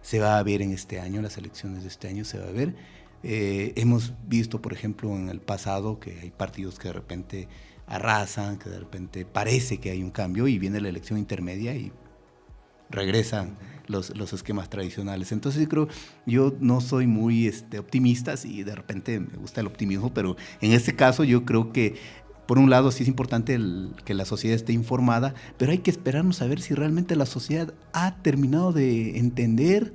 se va a ver en este año, las elecciones de este año se va a ver. Hemos visto, por ejemplo, en el pasado que hay partidos que de repente arrasan, que de repente parece que hay un cambio y viene la elección intermedia y regresan los esquemas tradicionales. Entonces yo no soy muy optimista, y de repente me gusta el optimismo, pero en este caso yo creo que por un lado sí es importante que la sociedad esté informada, pero hay que esperarnos a ver si realmente la sociedad ha terminado de entender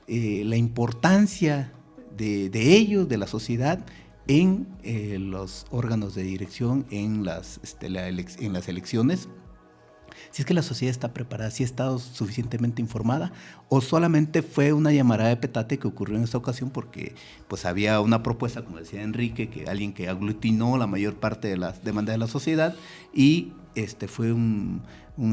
la importancia de ellos, de la sociedad, en los órganos de dirección, en las elecciones. Si es que la sociedad está preparada, si ha estado suficientemente informada, o solamente fue una llamarada de petate que ocurrió en esta ocasión porque pues había una propuesta, como decía Enrique, que alguien que aglutinó la mayor parte de las demandas de la sociedad, y fue un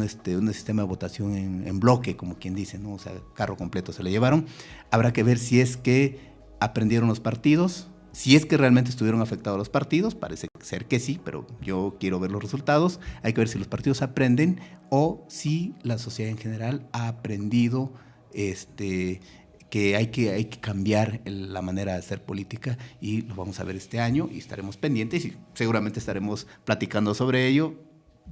sistema de votación en bloque, como quien dice, ¿no? O sea, carro completo se le llevaron. Habrá que ver si es que aprendieron los partidos, si es que realmente estuvieron afectados los partidos. Parece ser que sí, pero yo quiero ver los resultados. Hay que ver si los partidos aprenden o si la sociedad en general ha aprendido que hay que cambiar la manera de hacer política, y lo vamos a ver este año y estaremos pendientes y seguramente estaremos platicando sobre ello.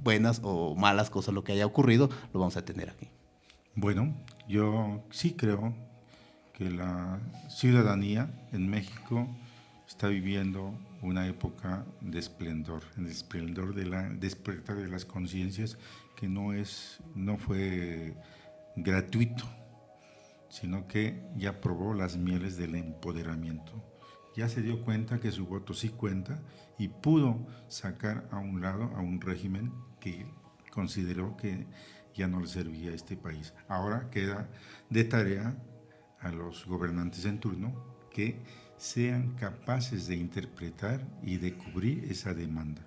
Buenas o malas cosas, lo que haya ocurrido, lo vamos a tener aquí. Bueno, yo sí creo que la ciudadanía en México está viviendo una época de esplendor, el esplendor de la despertar de las conciencias, que no fue gratuito, sino que ya probó las mieles del empoderamiento. Ya se dio cuenta que su voto sí cuenta y pudo sacar a un lado a un régimen que consideró que ya no le servía a este país. Ahora queda de tarea a los gobernantes en turno que sean capaces de interpretar y de cubrir esa demanda.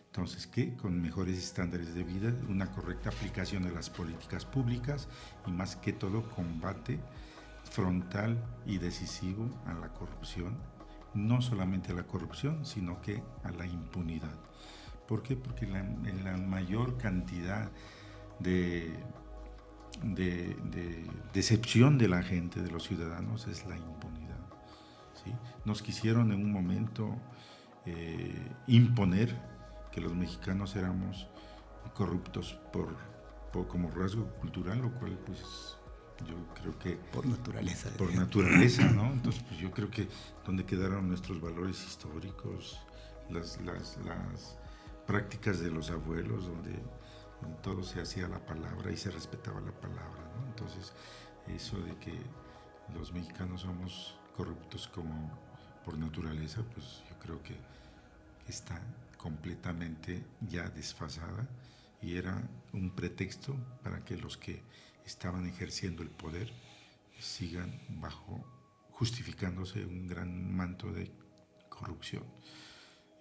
Entonces, que con mejores estándares de vida, una correcta aplicación de las políticas públicas y más que todo combate frontal y decisivo a la corrupción, no solamente a la corrupción, sino que a la impunidad. ¿Por qué? Porque la mayor cantidad de decepción de la gente, de los ciudadanos, es la impunidad, ¿sí? Nos quisieron en un momento imponer que los mexicanos éramos corruptos como rasgo cultural, lo cual pues yo creo que por naturaleza, ¿no? Entonces pues yo creo que donde quedaron nuestros valores históricos, las prácticas de los abuelos, donde todo se hacía a la palabra y se respetaba la palabra, ¿no? Entonces eso de que los mexicanos somos corruptos como por naturaleza, pues yo creo que está completamente ya desfasada, y era un pretexto para que los que estaban ejerciendo el poder sigan justificándose un gran manto de corrupción.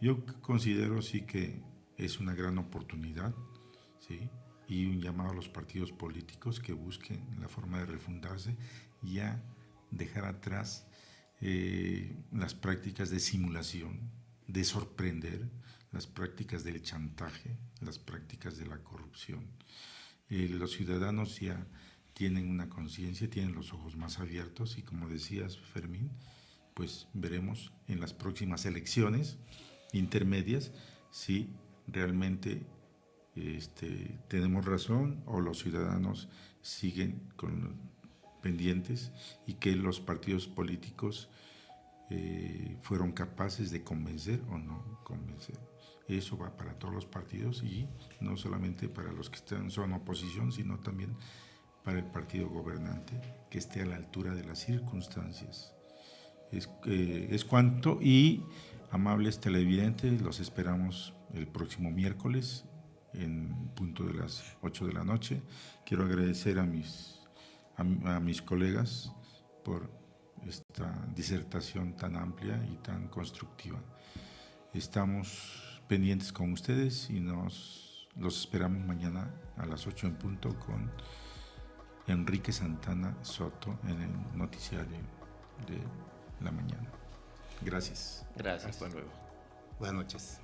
Yo considero sí que es una gran oportunidad, ¿sí? Y un llamado a los partidos políticos que busquen la forma de refundarse, ya dejar atrás las prácticas de simulación, de sorprender, las prácticas del chantaje, las prácticas de la corrupción. Los ciudadanos ya tienen una conciencia, tienen los ojos más abiertos, y como decías, Fermín, pues veremos en las próximas elecciones intermedias si realmente tenemos razón o los ciudadanos siguen pendientes y que los partidos políticos fueron capaces de convencer o no convencer. Eso va para todos los partidos y no solamente para los que son oposición, sino también para el partido gobernante, que esté a la altura de las circunstancias. Es cuanto, y amables televidentes, los esperamos el próximo miércoles en punto de las 8 de la noche. Quiero agradecer a mis colegas por esta disertación tan amplia y tan constructiva. Estamos pendientes con ustedes y los esperamos mañana a las 8 en punto con Enrique Santana Soto en el noticiario de la mañana. Gracias. Gracias. Hasta luego. Buenas noches.